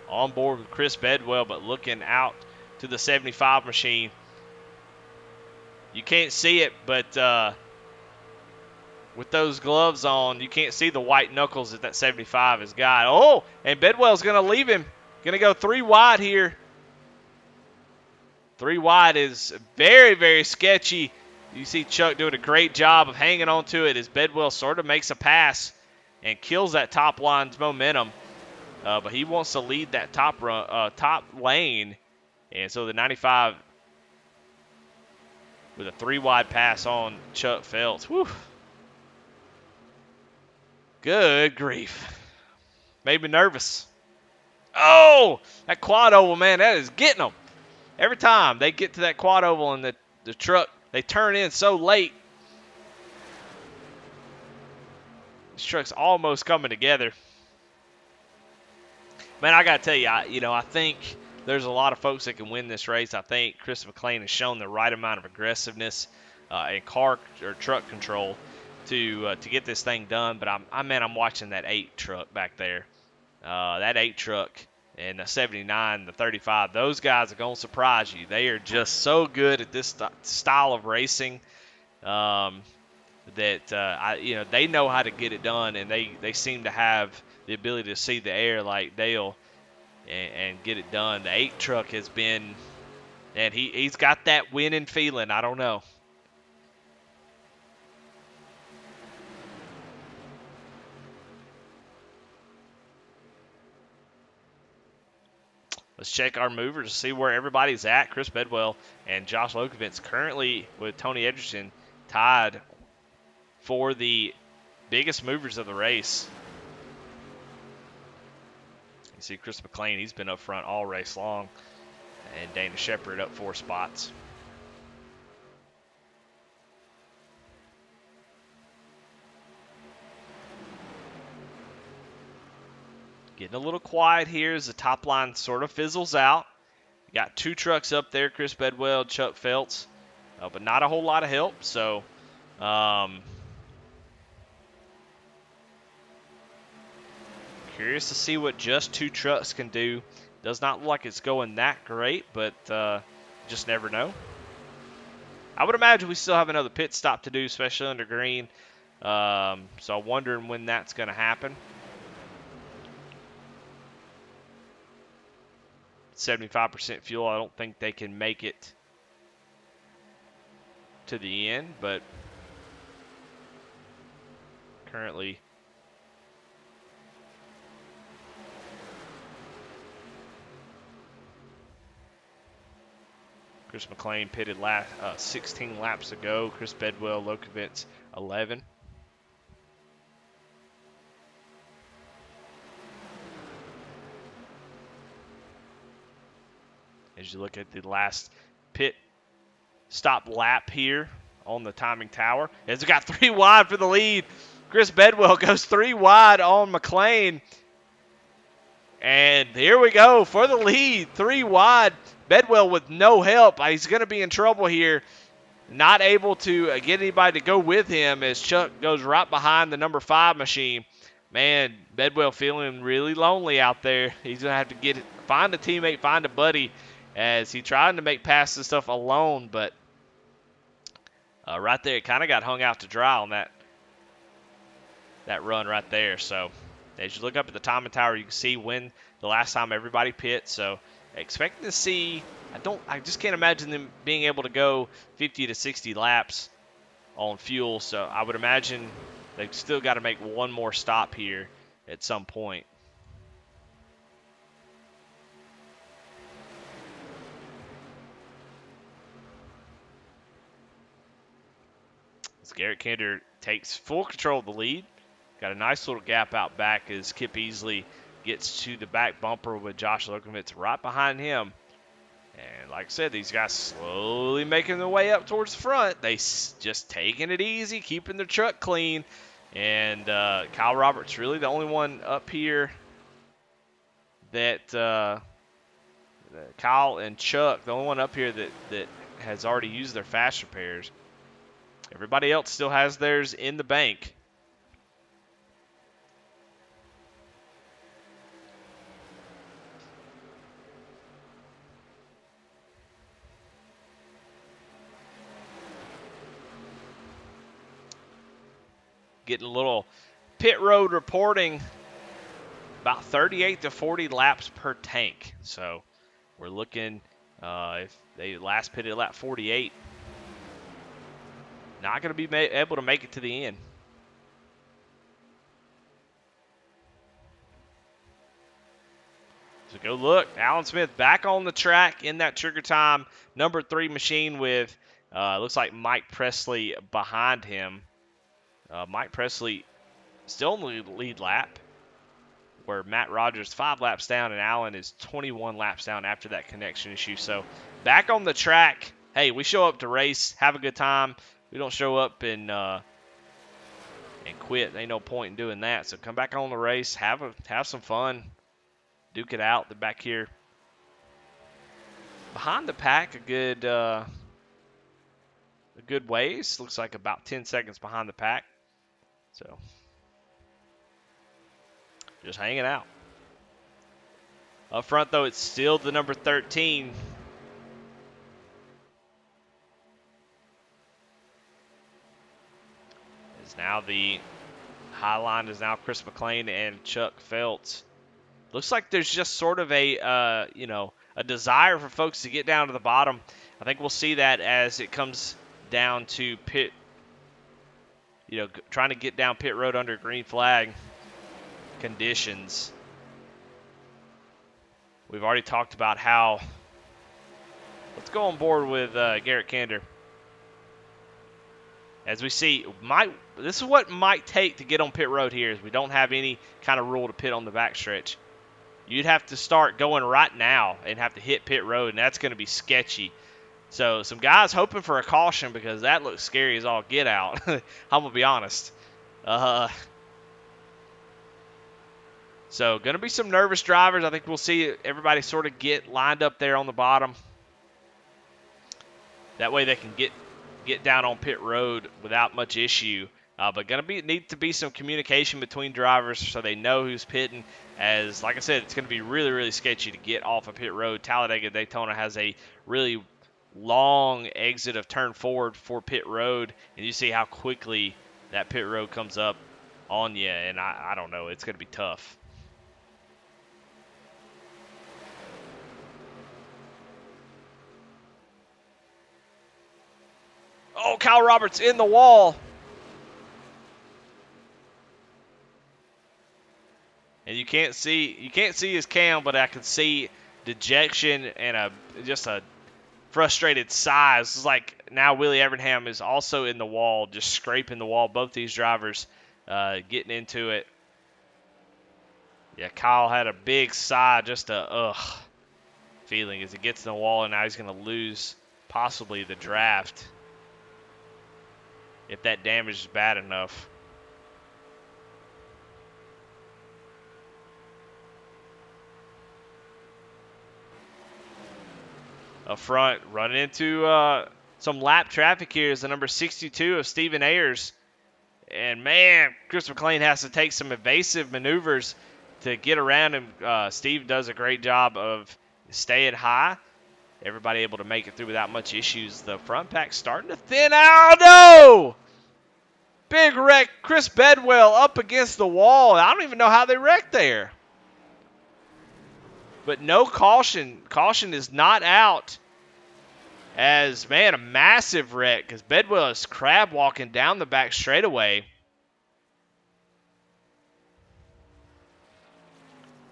On board with Chris Bedwell, but looking out to the 75 machine. You can't see it, but with those gloves on, you can't see the white knuckles that 75 has got. Oh, and Bedwell's going to leave him. Going to go 3 wide here. 3 wide is very, very sketchy. You see Chuck doing a great job of hanging on to it as Bedwell sort of makes a pass and kills that top line's momentum. But he wants to lead that top lane. And so the 95 with a 3 wide pass on Chuck Phelps. Whew. Good grief. Made me nervous. Oh, that quad oval, man, that is getting them. Every time they get to that quad oval and the truck, they turn in so late. This truck's almost coming together. Man, I got to tell you, I think there's a lot of folks that can win this race. I think Chris McLean has shown the right amount of aggressiveness and car or truck control to get this thing done. But I'm watching that 8 truck back there. That 8 truck and the 79, the 35, those guys are going to surprise you. They are just so good at this style of racing that they know how to get it done, and they seem to have the ability to see the air like Dale and get it done. The 8 truck has been, and he's got that winning feeling. I don't know. Let's check our movers to see where everybody's at. Chris Bedwell and Josh Lokovitz currently with Tony Edgerton tied for the biggest movers of the race. You see Chris McLean, he's been up front all race long, and Dana Shepard up 4 spots. Getting a little quiet here as the top line sort of fizzles out. You got 2 trucks up there, Chris Bedwell, Chuck Phelps, but not a whole lot of help. So, curious to see what just 2 trucks can do. Does not look like it's going that great, but just never know. I would imagine we still have another pit stop to do, especially under green. So I'm wondering when that's going to happen. 75% fuel. I don't think they can make it to the end, but currently Chris McLean pitted 16 laps ago. Chris Bedwell, Lokovitz, 11. As you look at the last pit stop lap here on the timing tower, as it got 3 wide for the lead. Chris Bedwell goes 3 wide on McLean. And here we go for the lead, 3 wide. Bedwell with no help. He's going to be in trouble here. Not able to get anybody to go with him as Chuck goes right behind the number 5 machine. Man, Bedwell feeling really lonely out there. He's going to have to find a teammate, find a buddy, as he tried to make passes and stuff alone. But right there, it kind of got hung out to dry on that run right there. So as you look up at the timing tower, you can see when the last time everybody pit. So expecting to see, I just can't imagine them being able to go 50 to 60 laps on fuel. So I would imagine they've still got to make one more stop here at some point. As Garrett Kinder takes full control of the lead. Got a nice little gap out back as Kip Easley gets to the back bumper with Josh Lokovitz right behind him. And like I said, these guys slowly making their way up towards the front. They just taking it easy, keeping their truck clean. And Kyle Roberts really the only one up here that Kyle and Chuck, the only one up here that has already used their fast repairs. Everybody else still has theirs in the bank. Getting a little pit road reporting, about 38 to 40 laps per tank. So we're looking, if they last pitted at lap 48, not going to be able to make it to the end. So go look. Alan Smith back on the track in that trigger time number 3 machine with, looks like Mike Presley behind him. Mike Presley still in the lead lap, where Matt Rogers 5 laps down and Allen is 21 laps down after that connection issue. So back on the track. Hey, we show up to race, have a good time. We don't show up and quit. There ain't no point in doing that. So come back on the race, have some fun, duke it out. They're back here behind the pack a good ways. Looks like about 10 seconds behind the pack. So just hanging out. Up front, though, it's still the number 13. Is now the high line is now Chris McLean and Chuck Feltz. Looks like there's just sort of a desire for folks to get down to the bottom. I think we'll see that as it comes down to pit, trying to get down pit road under green flag conditions. We've already talked about how. Let's go on board with Garrett Kander. As we see, this is what might take to get on pit road here, is we don't have any kind of rule to pit on the backstretch. You'd have to start going right now and have to hit pit road, and that's going to be sketchy. So some guys hoping for a caution because that looks scary as all get out. I'm going to be honest. So going to be some nervous drivers. I think we'll see everybody sort of get lined up there on the bottom. That way they can get down on pit road without much issue. But going to need to be some communication between drivers so they know who's pitting. As, like I said, it's going to be really, really sketchy to get off of pit road. Talladega Daytona has a really long exit of turn forward for pit road. And you see how quickly that pit road comes up on you. And I don't know. It's going to be tough. Oh, Kyle Roberts in the wall. And you can't see his cam, but I can see dejection and just a frustrated sigh. It's like now Willie Evernham is also in the wall, just scraping the wall. Both these drivers getting into it. Yeah, Kyle had a big sigh, just a feeling as he gets in the wall, and now he's going to lose possibly the draft if that damage is bad enough. Up front, running into some lap traffic here is the number 62 of Stephen Ayers. And, man, Chris McLean has to take some evasive maneuvers to get around him. Steve does a great job of staying high. Everybody able to make it through without much issues. The front pack starting to thin out. No! Big wreck. Chris Bedwell up against the wall. I don't even know how they wrecked there. But no caution. Caution is not out. As, man, a massive wreck because Bedwell is crab walking down the back straightaway.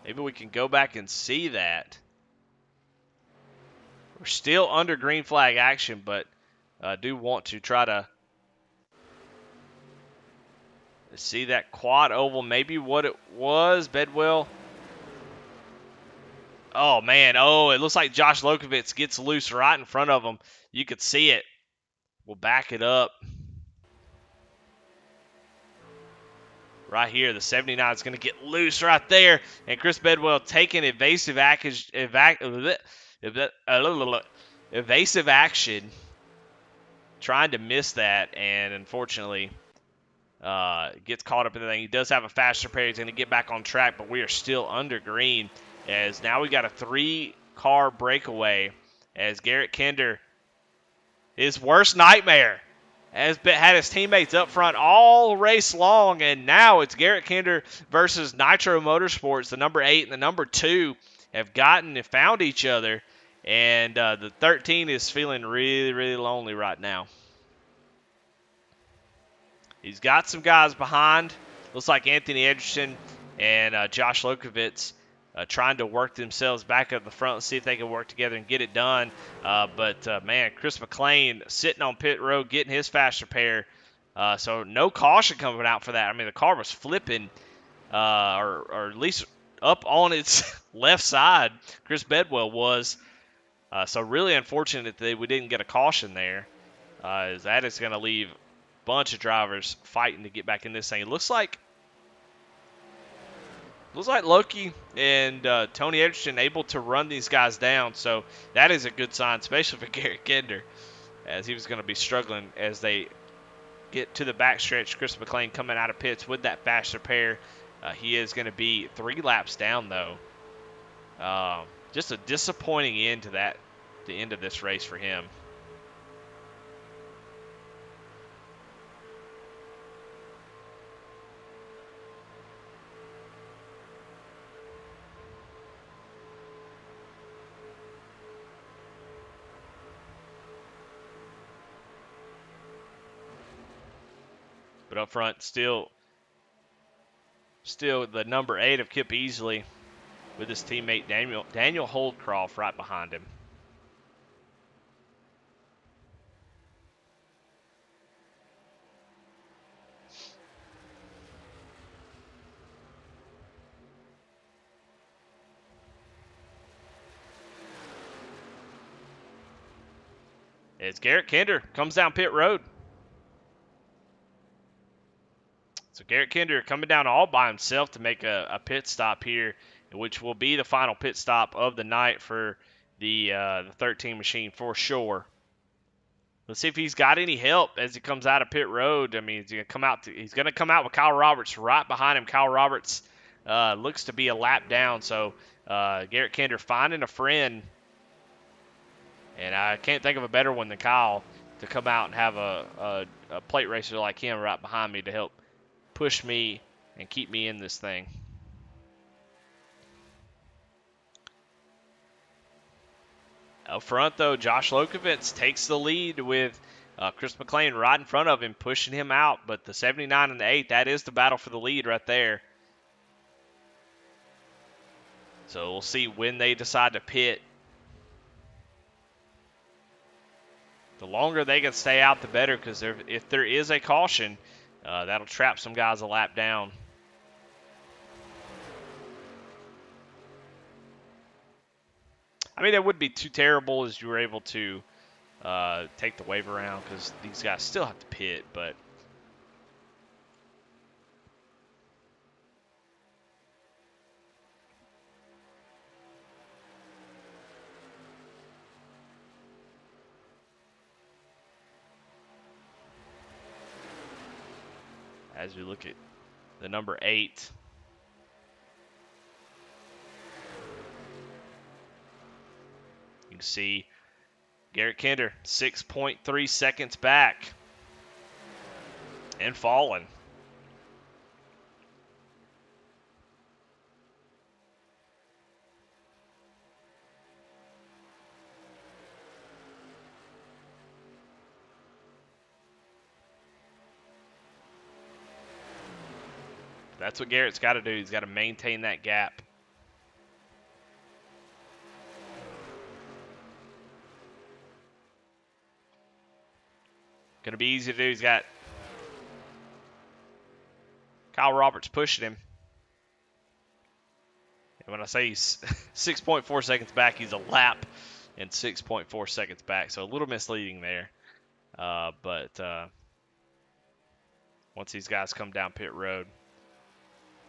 Maybe we can go back and see that. We're still under green flag action, but I do want to try to see that quad oval. Maybe what it was, Bedwell. Oh, man. Oh, it looks like Josh Lokovitz gets loose right in front of him. You could see it. We'll back it up. Right here, the 79 is going to get loose right there. And Chris Bedwell taking evasive evasive action, trying to miss that, and unfortunately gets caught up in the thing. He does have a faster pair. He's going to get back on track, but we are still under green as now we got a 3-car breakaway as Garrett Kinder, his worst nightmare, has had his teammates up front all race long, and now it's Garrett Kinder versus Nitro Motorsports. The number 8 and the number 2 have gotten and found each other, and the 13 is feeling really, really lonely right now. He's got some guys behind. Looks like Anthony Edgerton and Josh Lokovitz trying to work themselves back up the front and see if they can work together and get it done. But man, Chris McLean sitting on pit road getting his faster pair. So no caution coming out for that. I mean, the car was flipping, or at least up on its left side. Chris Bedwell was. So really unfortunate that we didn't get a caution there. As that is going to leave bunch of drivers fighting to get back in this thing. It looks like Loki and Tony Edgerton able to run these guys down, so that is a good sign, especially for Garrett Kinder, as he was going to be struggling as they get to the backstretch. Chris McLean coming out of pits with that faster pair. He is going to be 3 laps down, though. Just a disappointing end to the end of this race for him. But up front, still the number 8 of Kip Easley with his teammate Daniel Holdcroft right behind him. As Garrett Kinder comes down pit road. So Garrett Kinder coming down all by himself to make a pit stop here, which will be the final pit stop of the night for the 13 machine for sure. Let's see if he's got any help as he comes out of pit road. I mean, he's going to come out with Kyle Roberts right behind him. Kyle Roberts looks to be a lap down, so Garrett Kinder finding a friend, and I can't think of a better one than Kyle to come out and have a plate racer like him right behind me to help push me and keep me in this thing. Up front, though, Josh Lokovitz takes the lead with Chris McLean right in front of him, pushing him out. But the 79 and the 8, that is the battle for the lead right there. So we'll see when they decide to pit. The longer they can stay out, the better, because if there is a caution, that'll trap some guys a lap down. I mean, it wouldn't be too terrible as you were able to take the wave around, because these guys still have to pit, but as we look at the number 8, you can see Garrett Kinder 6.3 seconds back and falling. That's what Garrett's got to do. He's got to maintain that gap. Going to be easy to do. He's got Kyle Roberts pushing him. And when I say he's 6.4 seconds back, he's a lap and 6.4 seconds back. So a little misleading there. But once these guys come down pit road,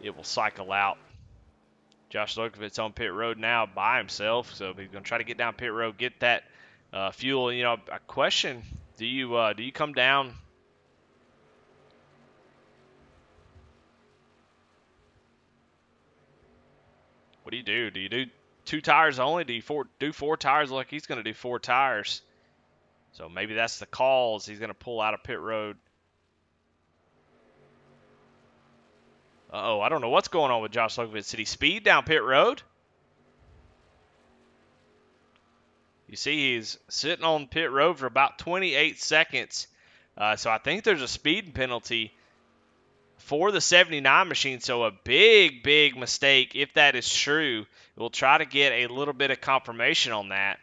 it will cycle out. Josh Lokovitz on pit road now by himself. So he's going to try to get down pit road, get that fuel. You know, a question: do you come down? What do you do? Do you do 2 tires only? Do you do 4 tires? Like he's going to do 4 tires. So maybe that's the calls. He's going to pull out of pit road. Uh-oh, I don't know what's going on with Josh Lokovitz. Did he speed down pit road? You see he's sitting on pit road for about 28 seconds. So I think there's a speeding penalty for the 79 machine. So a big, big mistake if that is true. We'll try to get a little bit of confirmation on that.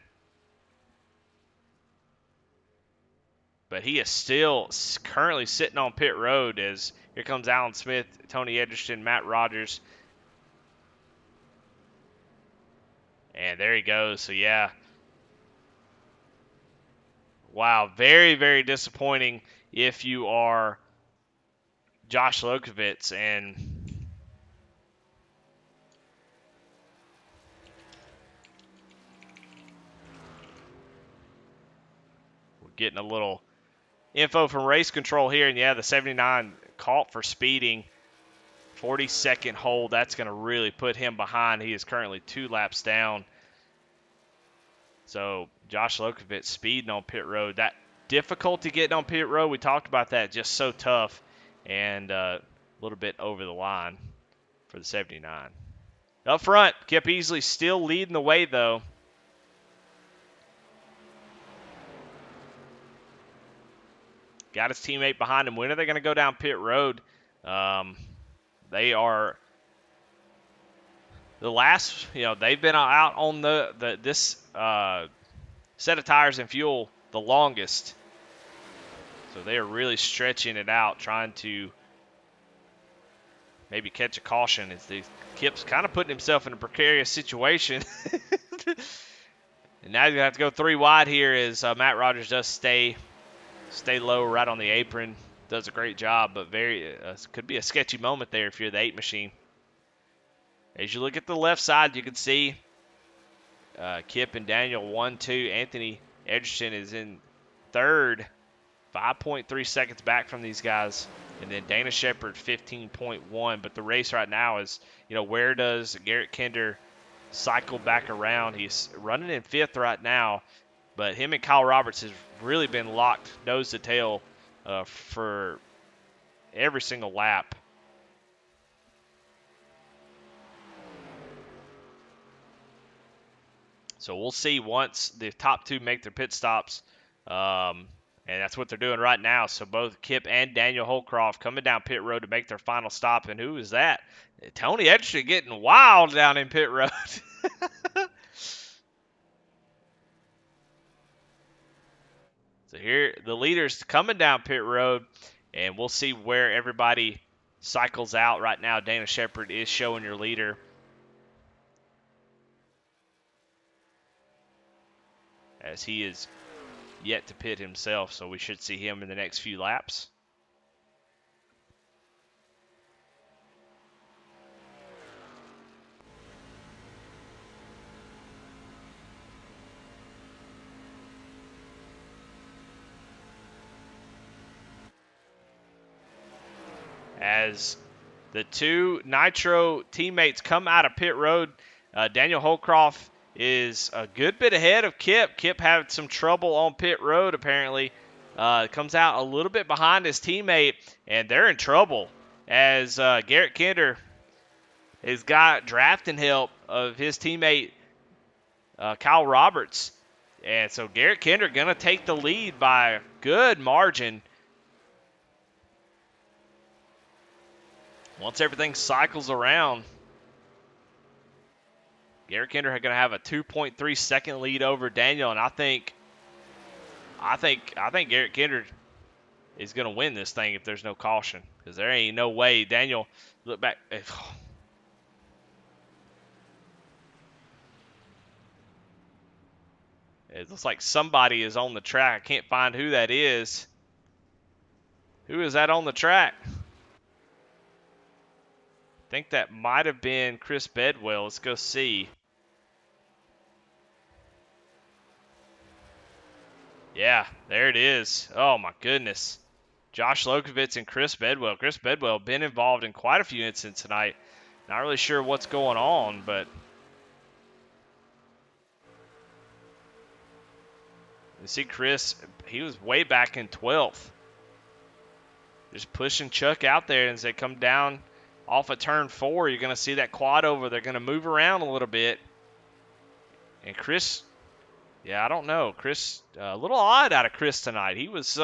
But he is still currently sitting on pit road as here comes Alan Smith, Tony Edgerton, Matt Rogers. And there he goes. So, yeah. Wow, very, very disappointing if you are Josh Lokovitz. And we're getting a little info from race control here. And, yeah, the 79 caught for speeding. 42nd hold. That's going to really put him behind. He is currently 2 laps down. So Josh Lokovitz speeding on pit road. That difficulty getting on pit road, we talked about that, just so tough. And a little bit over the line for the 79. Up front, Kip Easley still leading the way, though. Got his teammate behind him. When are they going to go down pit road? They are the last, they've been out on this set of tires and fuel the longest. So they are really stretching it out, trying to maybe catch a caution. Kip's kind of putting himself in a precarious situation. And now you're going to have to go 3 wide here as Matt Rogers does stay low right on the apron. Does a great job, but could be a sketchy moment there if you're the 8 machine. As you look at the left side, you can see Kip and Daniel 1-2. Anthony Edgerton is in 3rd, 5.3 seconds back from these guys. And then Dana Shepard 15.1. But the race right now is, where does Garrett Kinder cycle back around? He's running in 5th right now. But him and Kyle Roberts has really been locked nose to tail for every single lap. So we'll see once the top 2 make their pit stops. And that's what they're doing right now. So both Kip and Daniel Holcroft coming down pit road to make their final stop. And who is that? Tony Edgerton getting wild down in pit road. So here, the leaders coming down pit road. And we'll see where everybody cycles out. Right now, Dana Shepard is showing your leader. As he is yet to pit himself, so we should see him in the next few laps. As the 2 Nitro teammates come out of pit road, Daniel Holcroft is a good bit ahead of Kip. Kip had some trouble on pit road, apparently. Comes out a little bit behind his teammate, and they're in trouble as Garrett Kinder has got drafting help of his teammate Kyle Roberts. And so Garrett Kinder going to take the lead by a good margin. Once everything cycles around, Garrett Kinder going to have a 2.3 second lead over Daniel, and I think Garrett Kinder is going to win this thing if there's no caution, because there ain't no way. Daniel, look back. It looks like somebody is on the track. I can't find who that is. Who is that on the track? I think that might have been Chris Bedwell. Let's go see. Yeah, there it is. Oh, my goodness. Josh Lokovitz and Chris Bedwell. Chris Bedwell been involved in quite a few incidents tonight. Not really sure what's going on, but you see Chris, he was way back in 12th. Just pushing Chuck out there, and as they come down off of turn 4, you're going to see that quad over. They're going to move around a little bit. And Chris, yeah, I don't know. Chris, a little odd out of Chris tonight. He was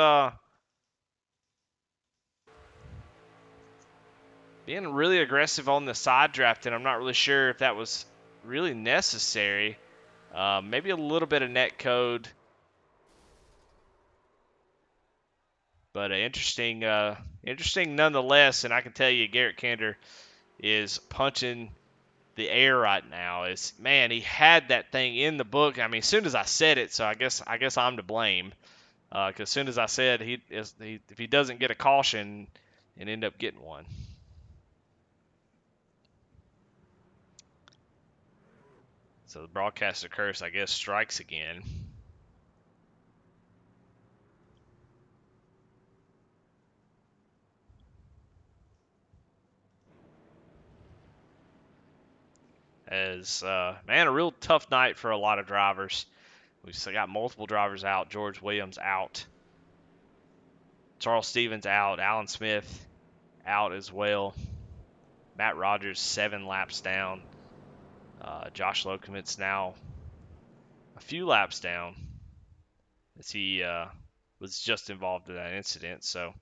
being really aggressive on the side draft, and I'm not really sure if that was really necessary. Maybe a little bit of net code. But interesting nonetheless, and I can tell you Garrett Kinder is punching the air right now. Man, he had that thing in the book. I mean, as soon as I said it, so I guess I'm to blame. Because as soon as I said if he doesn't get a caution and end up getting one. So the broadcaster curse, I guess, strikes again. As man, a real tough night for a lot of drivers. We've still got multiple drivers out. George Williams out. Charles Stevens out. Alan Smith out as well. Matt Rogers 7 laps down. Josh Lokomitz now a few laps down as he was just involved in that incident. So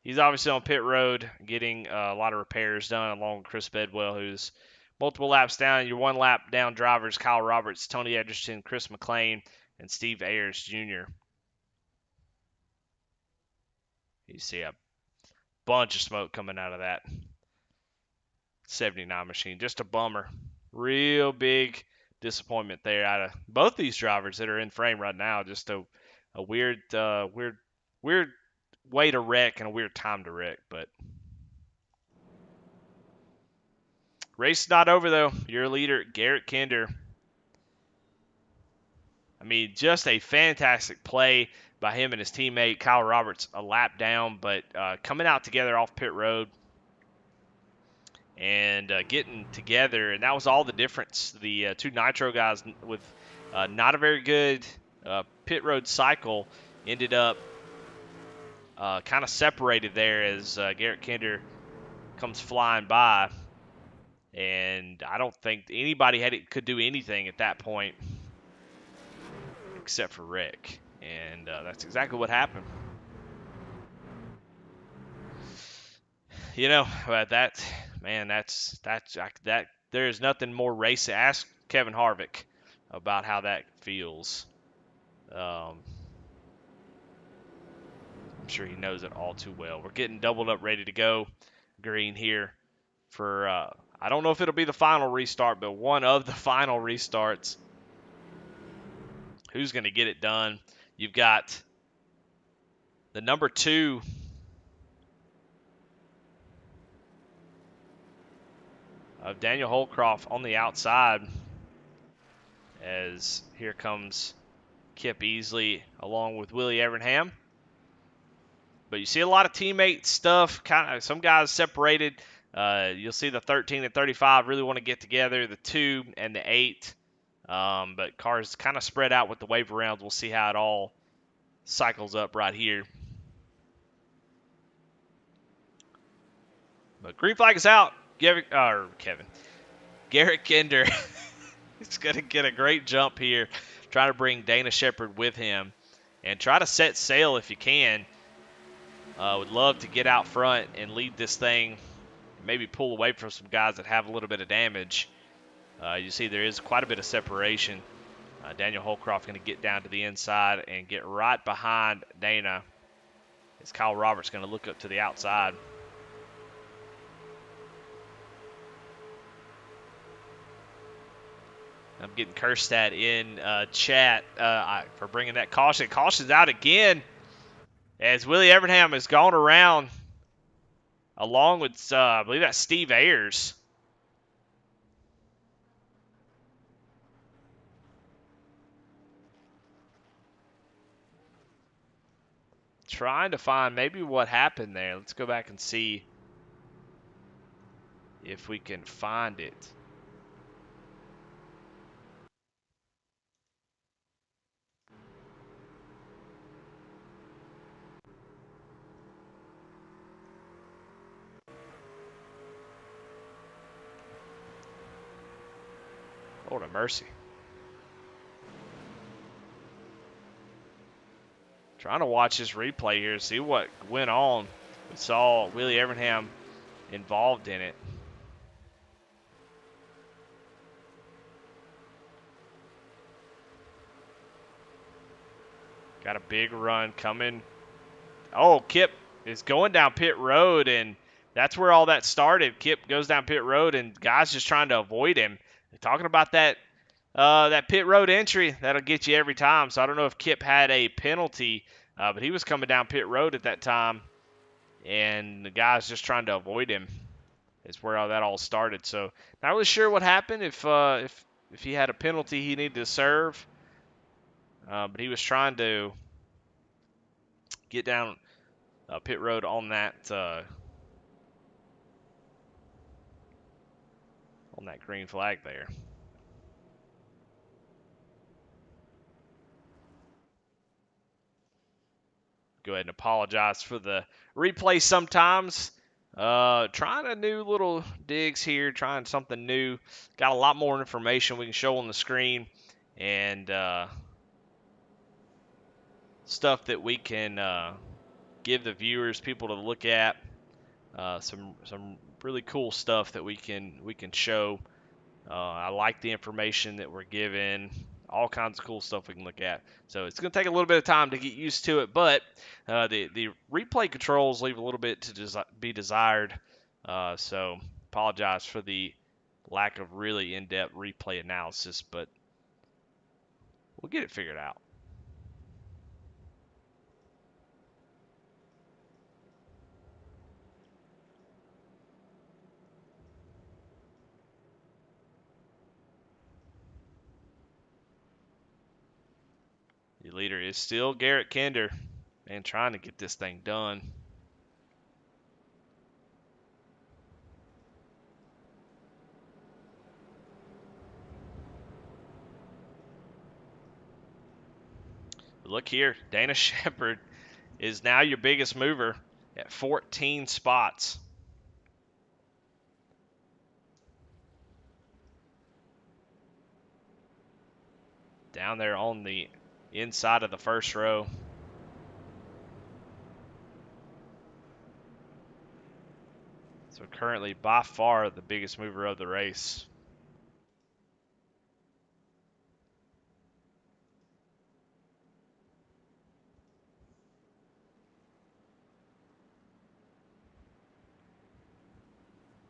he's obviously on pit road getting a lot of repairs done along with Chris Bedwell, who's multiple laps down. Your 1 lap down drivers, Kyle Roberts, Tony Edgerton, Chris McLean, and Steve Ayers Jr. You see a bunch of smoke coming out of that 79 machine. Just a bummer. Real big disappointment there out of both these drivers that are in frame right now. Just a weird way to wreck and a weird time to wreck. But race not over though. Your leader, Garrett Kinder. I mean, just a fantastic play by him and his teammate Kyle Roberts, a lap down, but coming out together off pit road and getting together, and that was all the difference. The 2 Nitro guys with not a very good pit road cycle ended up kind of separated there as Garrett Kinder comes flying by, and I don't think anybody could do anything at that point except for Rick, and that's exactly what happened. You know, but that there is nothing more racing. Ask Kevin Harvick about how that feels. I'm sure he knows it all too well. We're getting doubled up, ready to go. Green here for I don't know if it'll be the final restart, but one of the final restarts. Who's going to get it done? You've got the number 2. Of Daniel Holcroft on the outside, as here comes Kip Easley along with Willie Evernham. But you see a lot of teammate stuff, kind of some guys separated. You'll see the 13 and 35 really want to get together, the 2 and the 8. But cars kind of spread out with the wave rounds. We'll see how it all cycles up right here. But green flag is out. Garrett Kinder is going to get a great jump here. Try to bring Dana Shepard with him and try to set sail if you can. Would love to get out front and lead this thing. Maybe pull away from some guys that have a little bit of damage. You see there is quite a bit of separation. Daniel Holcroft going to get down to the inside and get right behind Dana. As Kyle Roberts going to look up to the outside. I'm getting cursed at in chat for bringing that caution. Caution's out again as Willie Evernham has gone around along with, I believe that's Steve Ayers. trying to find maybe what happened there. Let's go back and see if we can find it. Lord of mercy. Trying to watch this replay here, see what went on. We saw Willie Evernham involved in it. Got a big run coming. Oh, Kip is going down pit road, and that's where all that started. Kip goes down pit road, and guys just trying to avoid him. They're talking about that pit road entry. That'll get you every time. So I don't know if Kip had a penalty, but he was coming down pit road at that time, and the guys just trying to avoid him. Is where that all started. So not really sure what happened. If he had a penalty he needed to serve, but he was trying to get down pit road on that green flag there. Go ahead and apologize for the replay sometimes. Trying a new little digs here, trying something new. Got a lot more information we can show on the screen, and stuff that we can give the viewers, people to look at. Some really cool stuff that we can show. I like the information that we're given. All kinds of cool stuff we can look at. So it's going to take a little bit of time to get used to it, but the replay controls leave a little bit to be desired. So apologize for the lack of really in-depth replay analysis, but we'll get it figured out. Your leader is still Garrett Kinder, and trying to get this thing done. Look here, Dana Shepard is now your biggest mover at 14 spots. Down there on the inside of the first row. So currently by far the biggest mover of the race.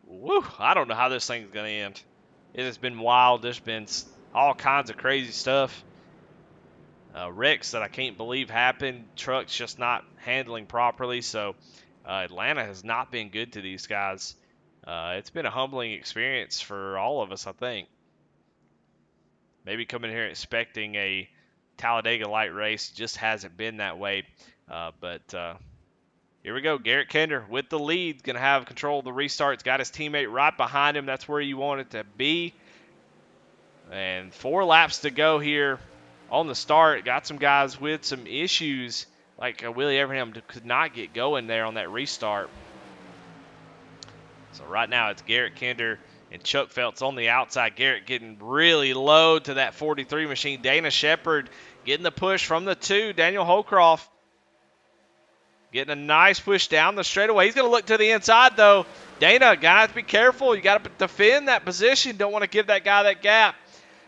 Woo, I don't know how this thing's going to end. It has been wild. There's been all kinds of crazy stuff. Wrecks that I can't believe happened. Trucks just not handling properly. So Atlanta has not been good to these guys. It's been a humbling experience for all of us, I think. Maybe coming here expecting a Talladega-like race just hasn't been that way. But here we go. Garrett Kinder with the lead. Going to have control of the restarts. Got his teammate right behind him. That's where you want it to be. And 4 laps to go here on the start. Got some guys with some issues. Like Willie Evernham could not get going there on that restart. So right now it's Garrett Kinder and Chuck Feltz on the outside. Garrett getting really low to that 43 machine. Dana Shepard getting the push from the 2. Daniel Holcroft getting a nice push down the straightaway. He's going to look to the inside, though. Dana, got to be careful. You got to defend that position. Don't want to give that guy that gap.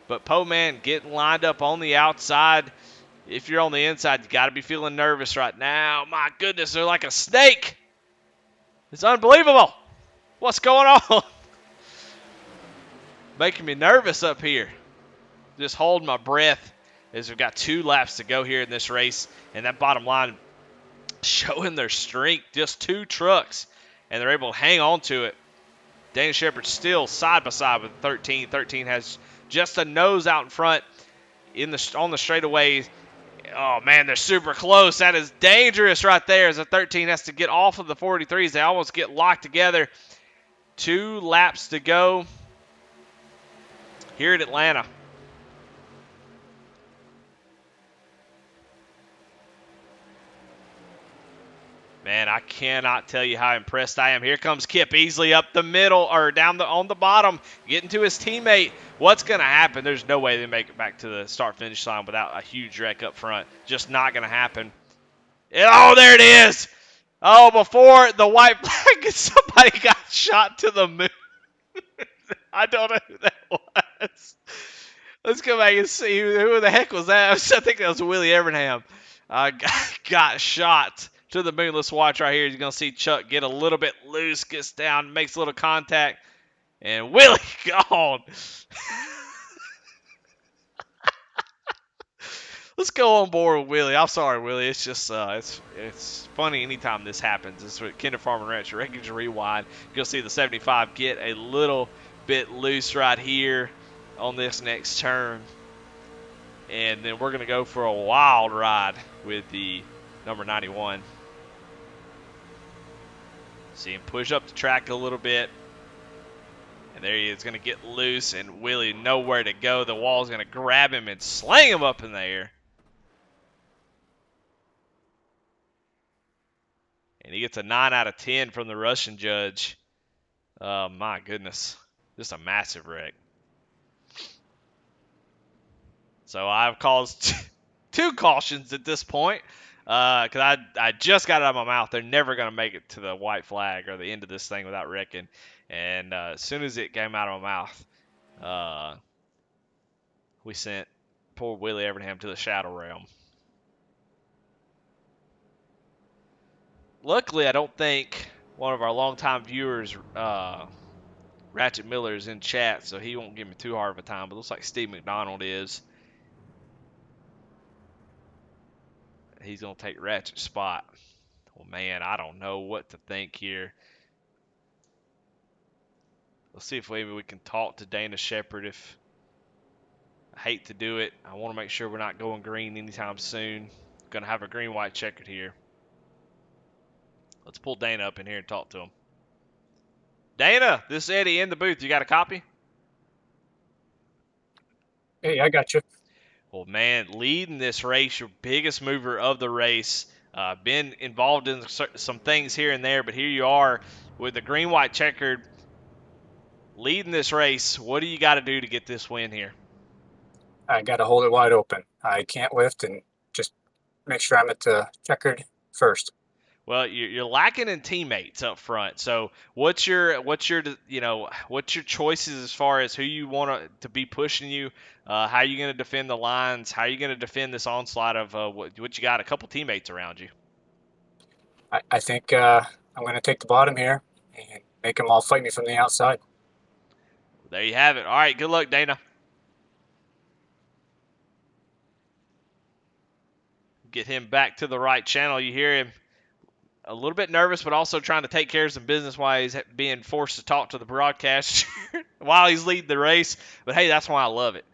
But Po-Man getting lined up on the outside. If you're on the inside, you got to be feeling nervous right now. My goodness, they're like a snake. It's unbelievable. What's going on? Making me nervous up here. Just holding my breath as we've got 2 laps to go here in this race. And that bottom line showing their strength. Just 2 trucks. And they're able to hang on to it. Dana Shepard still side by side with 13. 13 has just a nose out in front on the straightaway. Oh, man, they're super close. That is dangerous right there as the 13 has to get off of the 43s. They almost get locked together. 2 laps to go here at Atlanta. Man, I cannot tell you how impressed I am. Here comes Kip easily up the middle or down on the bottom, getting to his teammate. What's going to happen? There's no way they make it back to the start-finish line without a huge wreck up front. Just not going to happen. Oh, there it is. Oh, before the white flag, somebody got shot to the moon. I don't know who that was. Let's go back and see who the heck was that. I think that was Willie Evernham. Got shot to the moon. Let's watch right here. You're going to see Chuck get a little bit loose, gets down, makes a little contact, and Willie gone. Let's go on board with Willie. I'm sorry, Willie. It's just it's funny anytime this happens. It's with Kinder Farm and Ranch. Wreckage Rewind. You'll see the 75 get a little bit loose right here on this next turn. And then we're going to go for a wild ride with the number 91. See him push up the track a little bit. And there he is, going to get loose, and Willie nowhere to go. The wall's going to grab him and slang him up in the air. And he gets a 9 out of 10 from the Russian judge. My goodness. Just a massive wreck. So I've caused 2 cautions at this point. Because I just got it out of my mouth. They're never going to make it to the white flag or the end of this thing without wrecking. And as soon as it came out of my mouth, we sent poor Willie Evernham to the Shadow Realm. Luckily, I don't think one of our longtime viewers, Ratchet Miller, is in chat, so he won't give me too hard of a time. But it looks like Steve McDonald is. He's going to take Ratchet's spot. Well, man, I don't know what to think here. Let's see if maybe we can talk to Dana Shepard. If I hate to do it, I want to make sure we're not going green anytime soon. Going to have a green-white checkered here. Let's pull Dana up in here and talk to him. Dana, this is Eddie in the booth. You got a copy? Hey, I got you. Well, man, leading this race, your biggest mover of the race. Been involved in some things here and there, but here you are with the green-white checkered leading this race. What do you got to do to get this win here? I got to hold it wide open. I can't lift and just make sure I'm at the checkered first. Well, you're lacking in teammates up front. So what's your choices as far as who you want to be pushing you? How are you going to defend the lines? How are you going to defend this onslaught of what you got? A couple teammates around you. I think I'm going to take the bottom here and make them all fight me from the outside. There you have it. All right, good luck, Dana. Get him back to the right channel. You hear him a little bit nervous, but also trying to take care of some business while he's being forced to talk to the broadcast while he's leading the race. But, hey, that's why I love it.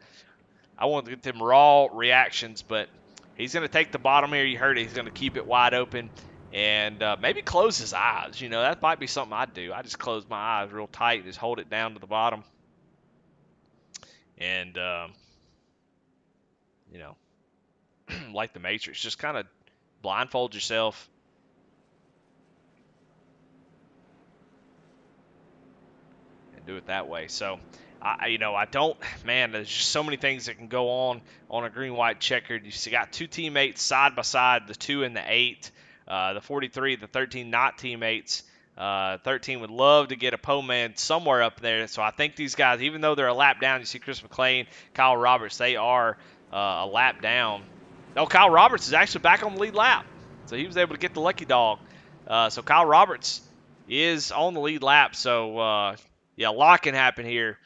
I want to get them raw reactions, but he's going to take the bottom here. You heard it. He's going to keep it wide open and maybe close his eyes. You know, that might be something I'd do. I just close my eyes real tight and just hold it down to the bottom. And, like the Matrix, just kind of blindfold yourself. Do it that way. So I don't, man, there's just so many things that can go on a green-white checkered. You see, got 2 teammates side by side, the 2 and the 8, the 43, the 13 not teammates. 13 would love to get a pole man somewhere up there. So I think these guys, even though they're a lap down, you see Chris McLean, Kyle Roberts, they are a lap down. No, Kyle Roberts is actually back on the lead lap. So he was able to get the lucky dog. So Kyle Roberts is on the lead lap. So, yeah, a lot can happen here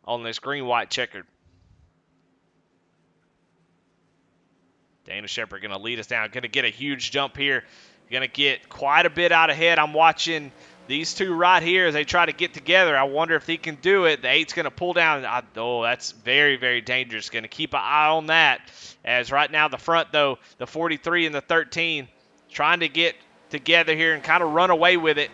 on this green-white checkered. Dana Shepard going to lead us down. Going to get a huge jump here. Going to get quite a bit out ahead. I'm watching these two right here, as they try to get together, I wonder if he can do it. The 8's going to pull down. Oh, that's very, very dangerous. Going to keep an eye on that. As right now the front, though, the 43 and the 13 trying to get together here and kind of run away with it.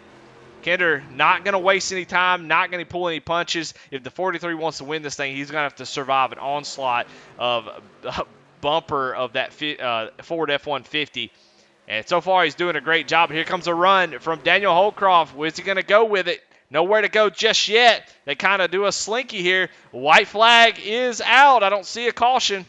Kinder not going to waste any time, not going to pull any punches. If the 43 wants to win this thing, he's going to have to survive an onslaught of a bumper of that Ford F-150. And so far, he's doing a great job. Here comes a run from Daniel Holcroft. Where's he going to go with it? Nowhere to go just yet. They kind of do a slinky here. White flag is out. I don't see a caution.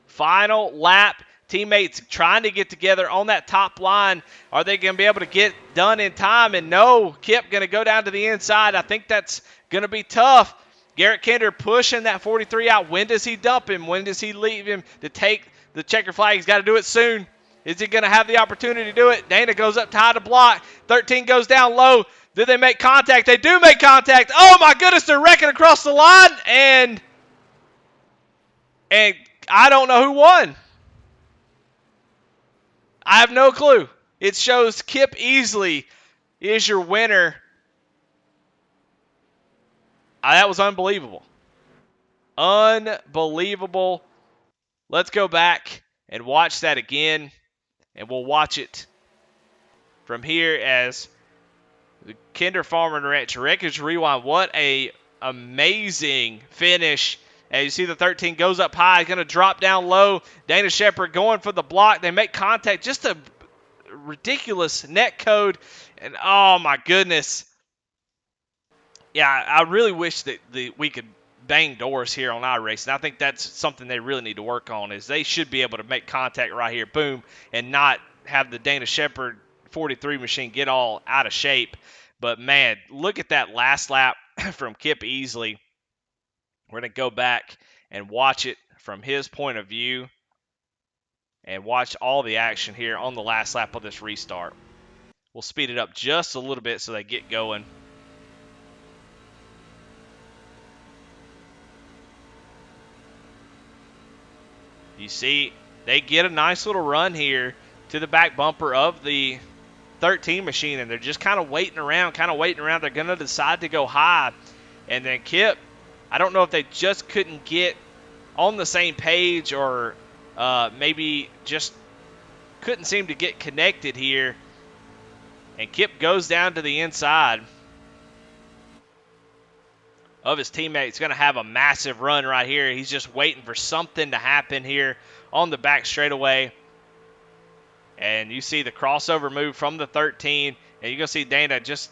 Final lap. Teammates trying to get together on that top line. Are they going to be able to get done in time? And no, Kip going to go down to the inside. I think that's going to be tough. Garrett Kinder pushing that 43 out. When does he dump him? When does he leave him to take the checker flag? He's got to do it soon. Is he going to have the opportunity to do it? Dana goes up high to block. 13 goes down low. Do they make contact? They do make contact. Oh, my goodness, they're wrecking across the line. And I don't know who won. I have no clue. It shows Kip Easley is your winner. That was unbelievable. Unbelievable. Let's go back and watch that again. And we'll watch it from here as the Kinder Farm and Ranch Wreckage Rewind. What a amazing finish. As you see, the 13 goes up high, going to drop down low. Dana Shepard going for the block. They make contact. Just a ridiculous net code. And, oh, my goodness. Yeah, I really wish that we could bang doors here on iRacing. I think that's something they really need to work on, is they should be able to make contact right here, boom, and not have the Dana Shepard 43 machine get all out of shape. But, man, look at that last lap from Kip Easley. We're going to go back and watch it from his point of view and watch all the action here on the last lap of this restart. We'll speed it up just a little bit so they get going. You see, they get a nice little run here to the back bumper of the 13 machine, and they're just kind of waiting around. They're going to decide to go high. And then Kip, I don't know if they just couldn't get on the same page or maybe just couldn't seem to get connected here. And Kip goes down to the inside of his teammate. He's going to have a massive run right here. He's just waiting for something to happen here on the back straightaway. And you see the crossover move from the 13. And you're going to see Dana just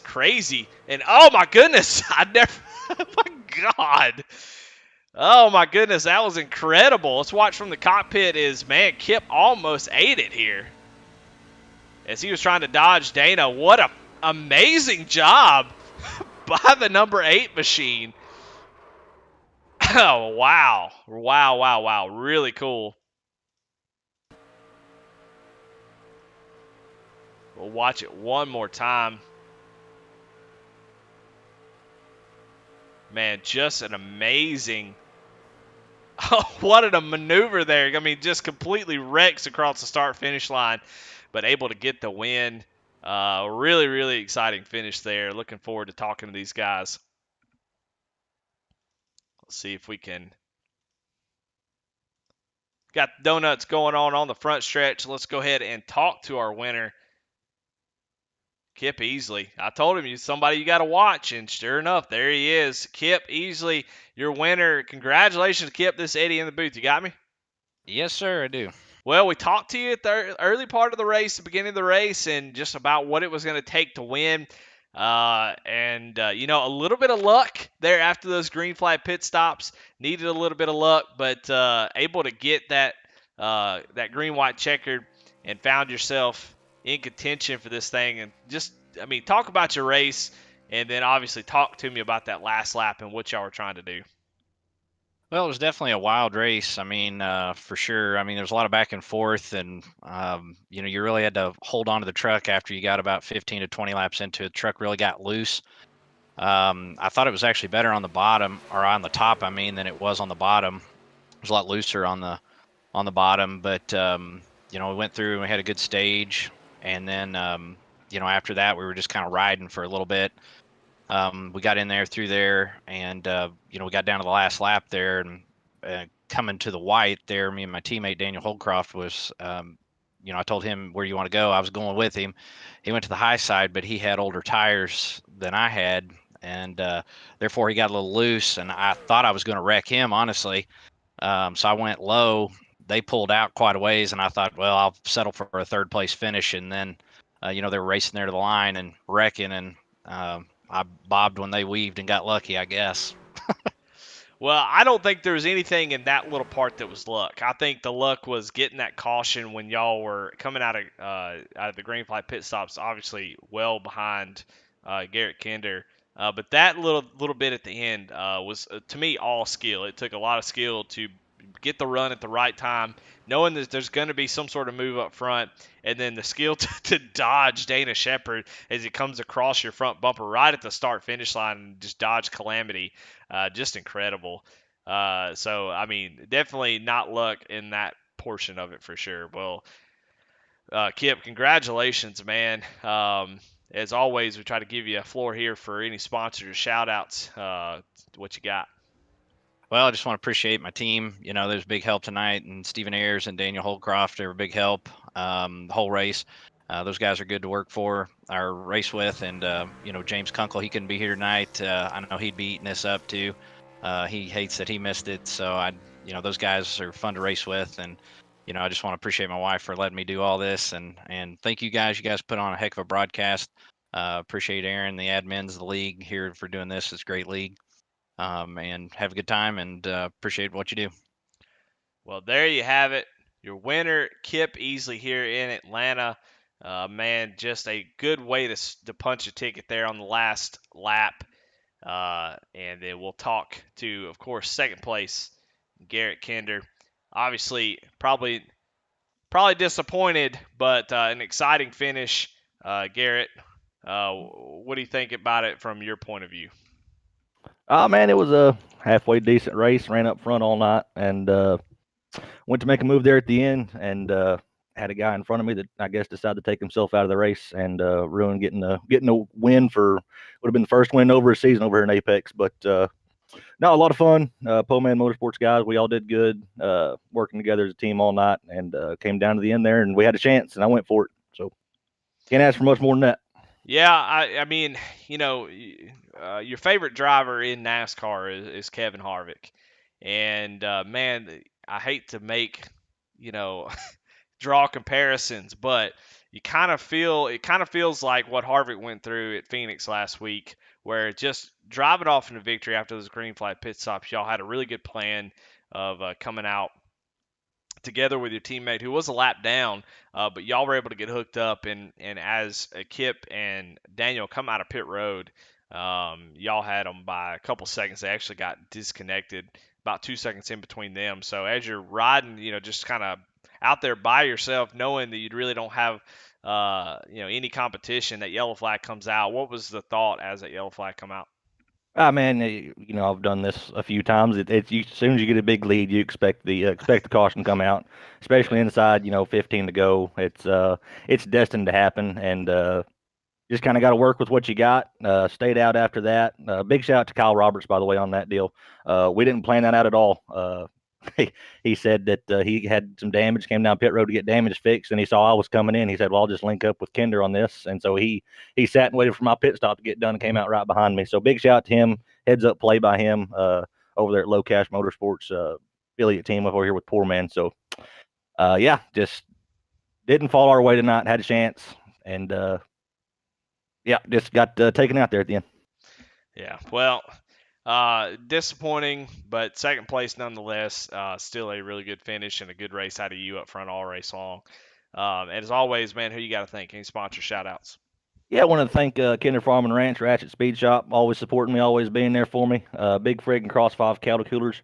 crazy. And oh my goodness, oh my God. Oh my goodness, that was incredible. Let's watch from the cockpit. Man, Kip almost ate it here as he was trying to dodge Dana. What a amazing job by the number 8 machine. Oh, wow. Wow. Really cool. We'll watch it one more time. Man, just an amazing... Oh, what a maneuver there. I mean, just completely wrecks across the start-finish line, but able to get the win. Really, really exciting finish there. Looking forward to talking to these guys. Let's see if we can... Got donuts going on the front stretch. Let's go ahead and talk to our winner, Kip Easley. I told him he's somebody you got to watch, and sure enough, there he is. Kip Easley, your winner. Congratulations, Kip. This is Eddie in the booth. You got me? Yes, sir, I do. Well, we talked to you at the early part of the race, the beginning of the race, and just about what it was going to take to win. A little bit of luck there after those green flag pit stops. Needed a little bit of luck, but able to get that green-white checkered and found yourself in contention for this thing. And talk about your race, and then obviously talk to me about that last lap and what y'all were trying to do. Well, it was definitely a wild race. For sure. There's a lot of back and forth, and you really had to hold on to the truck after you got about 15 to 20 laps into it. The truck really got loose. I thought it was actually better on the bottom, or on the top, than it was on the bottom. It was a lot looser on the bottom, but we went through and we had a good stage, and then after that we were just kind of riding for a little bit. We got in there through there, and we got down to the last lap there, and coming to the white there, me and my teammate Daniel Holdcroft was, I told him, where do you want to go? I was going with him. He went to the high side, but he had older tires than I had, and therefore he got a little loose, and I thought I was going to wreck him, honestly. So I went low. They pulled out quite a ways, and I thought, well, I'll settle for a third place finish. And then, they were racing there to the line and wrecking, and I bobbed when they weaved and got lucky, I guess. Well, I don't think there was anything in that little part that was luck. I think the luck was getting that caution when y'all were coming out of the green flag pit stops, obviously well behind Garrett Kinder. But that little bit at the end was, to me, all skill. It took a lot of skill to get the run at the right time, knowing that there's going to be some sort of move up front, and then the skill to dodge Dana Shepard as he comes across your front bumper right at the start-finish line and just dodge Calamity. Just incredible. So, I mean, definitely not luck in that portion of it for sure. Well, Kip, congratulations, man. As always, we try to give you a floor here for any sponsors or shout-outs. What you got? Well, I just want to appreciate my team. There's big help tonight, and Stephen Ayers and Daniel Holdcroft, they were big help the whole race. Those guys are good to work for, or race with, and James Kunkel, he couldn't be here tonight. I know he'd be eating this up too. He hates that he missed it, so those guys are fun to race with, and I just want to appreciate my wife for letting me do all this, and thank you guys. You guys put on a heck of a broadcast. Appreciate Aaron, the admins, the league here for doing this. It's a great league. And have a good time, and appreciate what you do. Well, there you have it. Your winner, Kip Easley here in Atlanta. Man, just a good way to punch a ticket there on the last lap. And then we'll talk to, of course, second place, Garrett Kinder. Obviously, probably disappointed, but an exciting finish. Garrett, what do you think about it from your point of view? Man, it was a halfway decent race. Ran up front all night and went to make a move there at the end, and had a guy in front of me that I guess decided to take himself out of the race and ruin getting a win for would have been the first win over a season over here in Apex. But no, a lot of fun. Po-Man Motorsports guys, we all did good, working together as a team all night, and came down to the end there, and we had a chance, and I went for it. So can't ask for much more than that. Yeah, I mean, your favorite driver in NASCAR is Kevin Harvick, and man, I hate to make draw comparisons, but it kind of feels like what Harvick went through at Phoenix last week, where just driving off into victory after those green flag pit stops, y'all had a really good plan of coming out together with your teammate who was a lap down, but y'all were able to get hooked up, and as Kip and Daniel come out of pit road, y'all had them by a couple seconds. They actually got disconnected about 2 seconds in between them. So as you're riding, just kind of out there by yourself, knowing that you really don't have any competition, that yellow flag comes out. What was the thought as that yellow flag come out? Man, I've done this a few times. As soon as you get a big lead, you expect the caution to come out, especially inside 15 to go. It's destined to happen, and just kind of got to work with what you got. Stayed out after that. Big shout out to Kyle Roberts, by the way, on that deal. We didn't plan that out at all. He said that he had some damage, came down pit road to get damage fixed, and he saw I was coming in. He said, well, I'll just link up with Kinder on this. And so he sat and waited for my pit stop to get done and came out right behind me. So big shout out to him. Heads up play by him over there at Low Cash Motorsports affiliate team over here with Poor Man. So, yeah, just didn't fall our way tonight. Had a chance. And, yeah, just got taken out there at the end. Yeah, well, disappointing, but second place nonetheless. Still a really good finish and a good race out of you up front all race long. And as always, man, who you got to thank? Any sponsor shout-outs? Yeah, I want to thank Kinder Farm and Ranch, Ratchet Speed Shop, always supporting me, always being there for me. Big Frig and Cross 5 cattle coolers.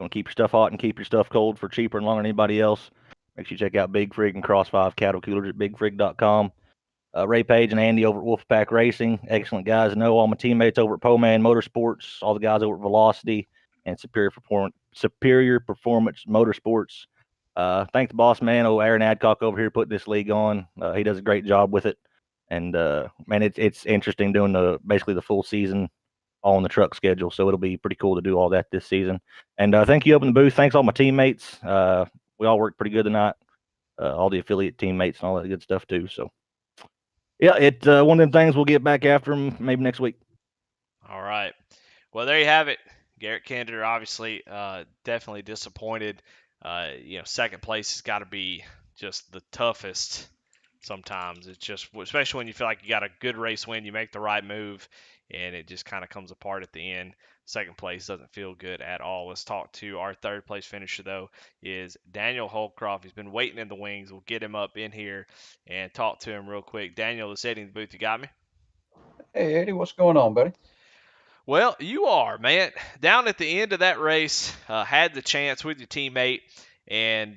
Want to keep your stuff hot and keep your stuff cold for cheaper and longer than anybody else. Make sure you check out Big Frig and Cross 5 cattle coolers at bigfrig.com. Ray Page and Andy over at Wolfpack Racing, excellent guys. I know all my teammates over at Po-Man Motorsports, all the guys over at Velocity and Superior Performance Motorsports. Thanks, boss man. Aaron Adcock over here put this league on. He does a great job with it, and man, it's interesting doing basically the full season all on the truck schedule. So it'll be pretty cool to do all that this season. And thank you up in the booth. Thanks all my teammates. We all worked pretty good tonight. All the affiliate teammates and all that good stuff too. So yeah, it's one of them things we'll get back after them maybe next week. All right. Well, there you have it. Garrett Kinder, obviously, definitely disappointed. Second place has got to be just the toughest sometimes. It's just, especially when you feel like you got a good race win, you make the right move, and it just kind of comes apart at the end. Second place doesn't feel good at all. Let's talk to our third place finisher, though, is Daniel Holcroft. He's been waiting in the wings. We'll get him up in here and talk to him real quick. Daniel, the setting the booth, you got me? Hey, Eddie, what's going on, buddy? Well, you are, man. Down at the end of that race, had the chance with your teammate, and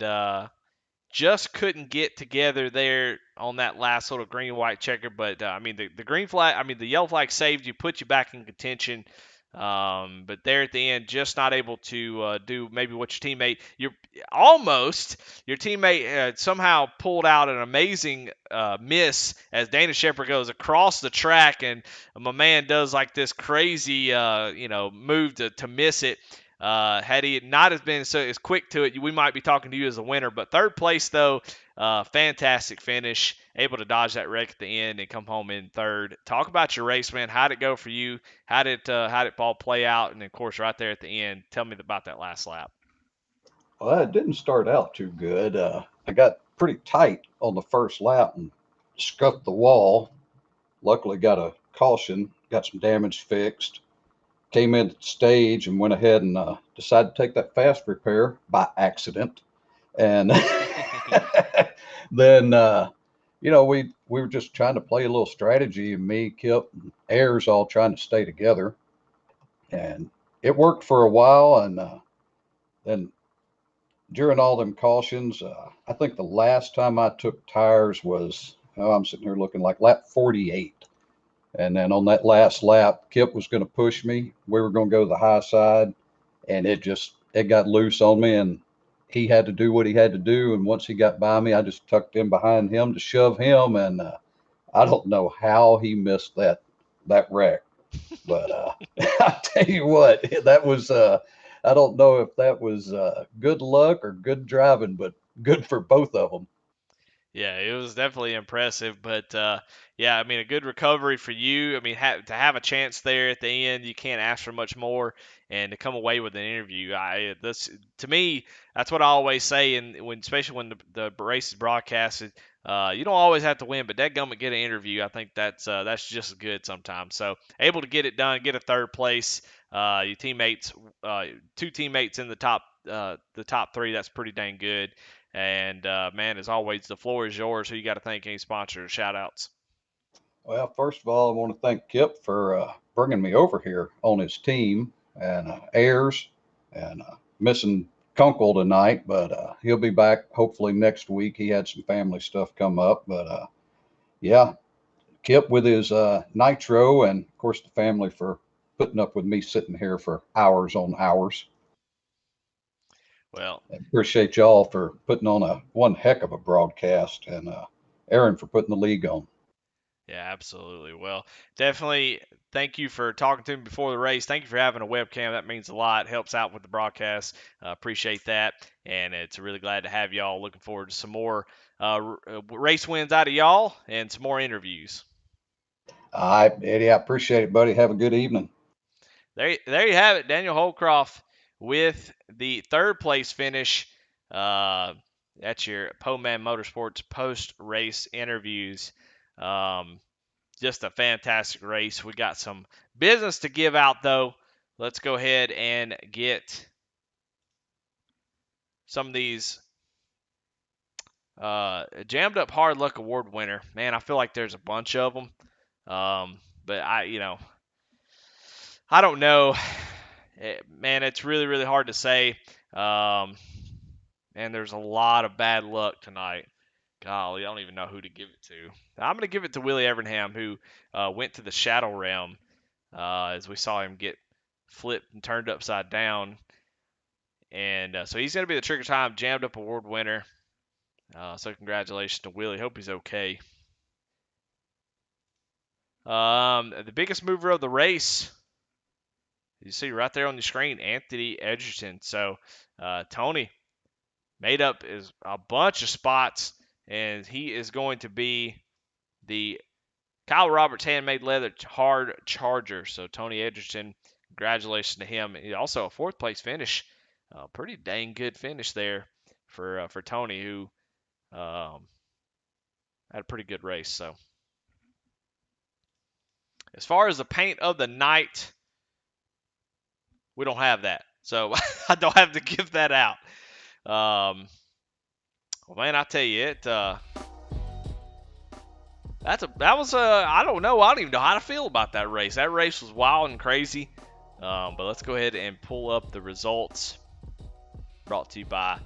just couldn't get together there on that last little green-white checker. But the green flag, the yellow flag saved you, put you back in contention. But there at the end, just not able to do maybe what your teammate somehow pulled out an amazing miss as Dana Shepherd goes across the track, and my man does like this crazy move to miss it. Had he not have been so as quick to it, we might be talking to you as a winner. But third place, though, fantastic finish, able to dodge that wreck at the end and come home in third. Talk about your race, man. How'd it go for you? How did all play out? And of course, right there at the end, tell me about that last lap. Well, it didn't start out too good. I got pretty tight on the first lap and scuffed the wall. Luckily, got a caution, got some damage fixed. Came into the stage and went ahead and decided to take that fast repair by accident. And then, we were just trying to play a little strategy, and me, Kip, and Ayers all trying to stay together. And it worked for a while. And then during all them cautions, I think the last time I took tires was, I'm sitting here looking like lap 48. And then on that last lap, Kip was going to push me. We were going to go to the high side, and it got loose on me, and he had to do what he had to do. And once he got by me, I just tucked in behind him to shove him. And I don't know how he missed that wreck, but I tell you what, that was, I don't know if that was good luck or good driving, but good for both of them. Yeah, it was definitely impressive, but a good recovery for you. To have a chance there at the end, you can't ask for much more, and to come away with an interview, to me, that's what I always say, and especially when the race is broadcasted, you don't always have to win, but dadgummit, get an interview. I think that's just as good sometimes. So able to get it done, get a third place. Your teammates, two teammates in the top three. That's pretty dang good. And, man, as always, the floor is yours. Who you got to thank? Any sponsors or shout-outs? Well, first of all, I want to thank Kip for bringing me over here on his team, and Ayers, and missing Kunkel tonight, but he'll be back hopefully next week. He had some family stuff come up, but yeah, Kip with his nitro, and of course the family for putting up with me sitting here for hours on hours. Well, I appreciate y'all for putting on one heck of a broadcast, and Aaron for putting the league on. yeah, absolutely. Well, definitely thank you for talking to me before the race. Thank you for having a webcam. That means a lot. Helps out with the broadcast. Appreciate that. And it's really glad to have y'all. Looking forward to some more race wins out of y'all and some more interviews. All right, Eddie, I appreciate it, buddy. Have a good evening. There you have it. Daniel Holcroft with the third place finish. That's your Po-Man Motorsports post-race interviews. Just a fantastic race. We got some business to give out, though. Let's go ahead and get some of these Jammed Up Hard Luck Award winner. Man, I feel like there's a bunch of them. But I don't know. Man, it's really, really hard to say. And there's a lot of bad luck tonight. Golly, I don't even know who to give it to. I'm going to give it to Willie Evernham, who went to the Shadow Realm as we saw him get flipped and turned upside down. And so he's going to be the Trigger Time Jammed Up Award winner. So congratulations to Willie. Hope he's okay. The biggest mover of the race, you see right there on the screen, Anthony Edgerton. So Tony made up a bunch of spots, and he is going to be the Kyle Roberts handmade leather hard charger. So Tony Edgerton, congratulations to him. Also a 4th place finish, pretty dang good finish there for Tony, who had a pretty good race. So as far as the paint of the night, we don't have that, so I don't have to give that out. Well, man, I tell you, that was I don't know. I don't even know how to feel about that race. That race was wild and crazy. But let's go ahead and pull up the results. Brought to you by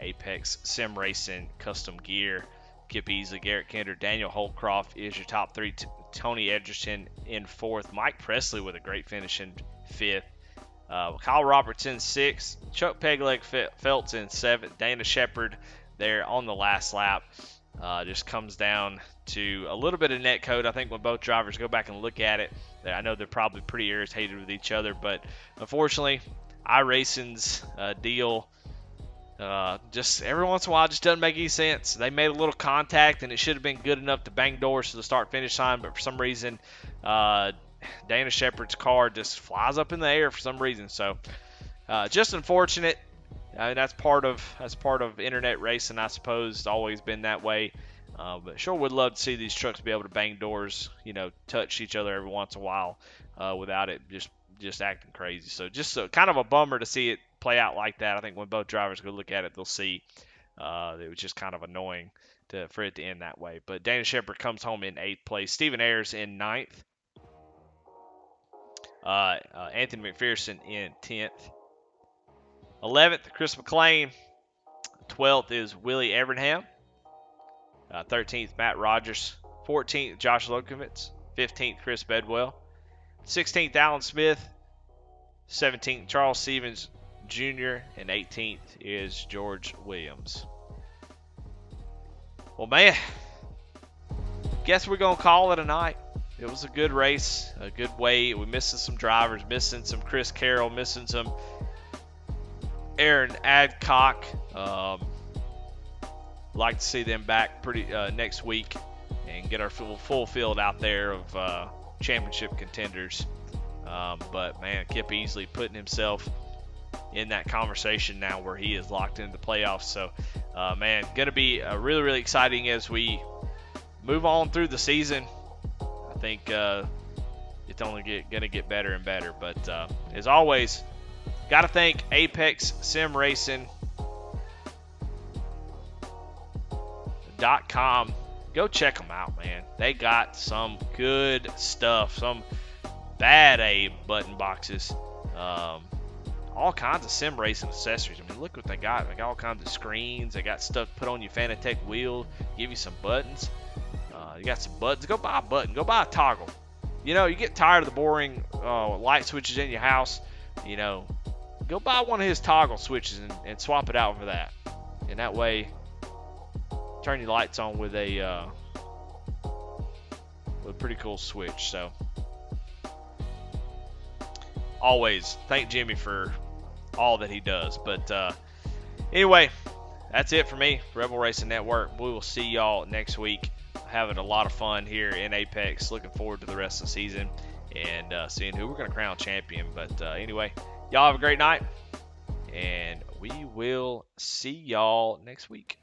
Apex Sim Racing Custom Gear. Kip Easley, Garrett Kinder, Daniel Holcroft is your top 3. Tony Edgerton in 4th. Mike Presley with a great finish in 5th. Kyle Roberts in 6th. Chuck Pegleg Feltz in 7th. Dana Shepard there on the last lap. Just comes down to a little bit of net code. I think when both drivers go back and look at it, I know they're probably pretty irritated with each other, but unfortunately, iRacing's deal just every once in a while just doesn't make any sense. They made a little contact, and it should have been good enough to bang doors to the start-finish line, but for some reason, Dana Shepard's car just flies up in the air for some reason. So, just unfortunate. I mean, that's part of internet racing, I suppose. It's always been that way. But sure would love to see these trucks be able to bang doors, touch each other every once in a while without it just acting crazy. So just kind of a bummer to see it play out like that. I think when both drivers go look at it, they'll see it was just kind of annoying for it to end that way. But Dana Shepard comes home in 8th place. Stephen Ayers in 9th. Anthony McPherson in 10th. 11th, Chris McLean. 12th is Willie Evernham. 13th, Matt Rogers. 14th, Josh Lokovitz. 15th, Chris Bedwell. 16th, Alan Smith. 17th, Charles Stevens Jr. And 18th is George Williams. Well, man, guess we're going to call it a night. It was a good race, a good wait. We're missing some drivers, missing some Chris Carroll, missing some Aaron Adcock. Like to see them back next week and get our full field out there of championship contenders. But man, Kip Easley putting himself in that conversation now where he is locked into the playoffs. So, man, going to be really, really exciting as we move on through the season. I think it's only going to get better and better. But as always, got to thank Apex Sim Racing. .com. Go check them out, man. They got some good stuff, some bad A button boxes, all kinds of sim racing accessories. I mean, look what they got. They got all kinds of screens. They got stuff to put on your Fanatec wheel, give you some buttons. You got some buttons. Go buy a button. Go buy a toggle. You get tired of the boring light switches in your house. Go buy one of his toggle switches and swap it out for that. And that way, turn your lights on with a pretty cool switch. So always thank Jimmy for all that he does. But anyway, that's it for me, Rebel Racing Network. We will see y'all next week. Having a lot of fun here in Apex. Looking forward to the rest of the season and seeing who we're going to crown champion. But anyway, y'all have a great night, and we will see y'all next week.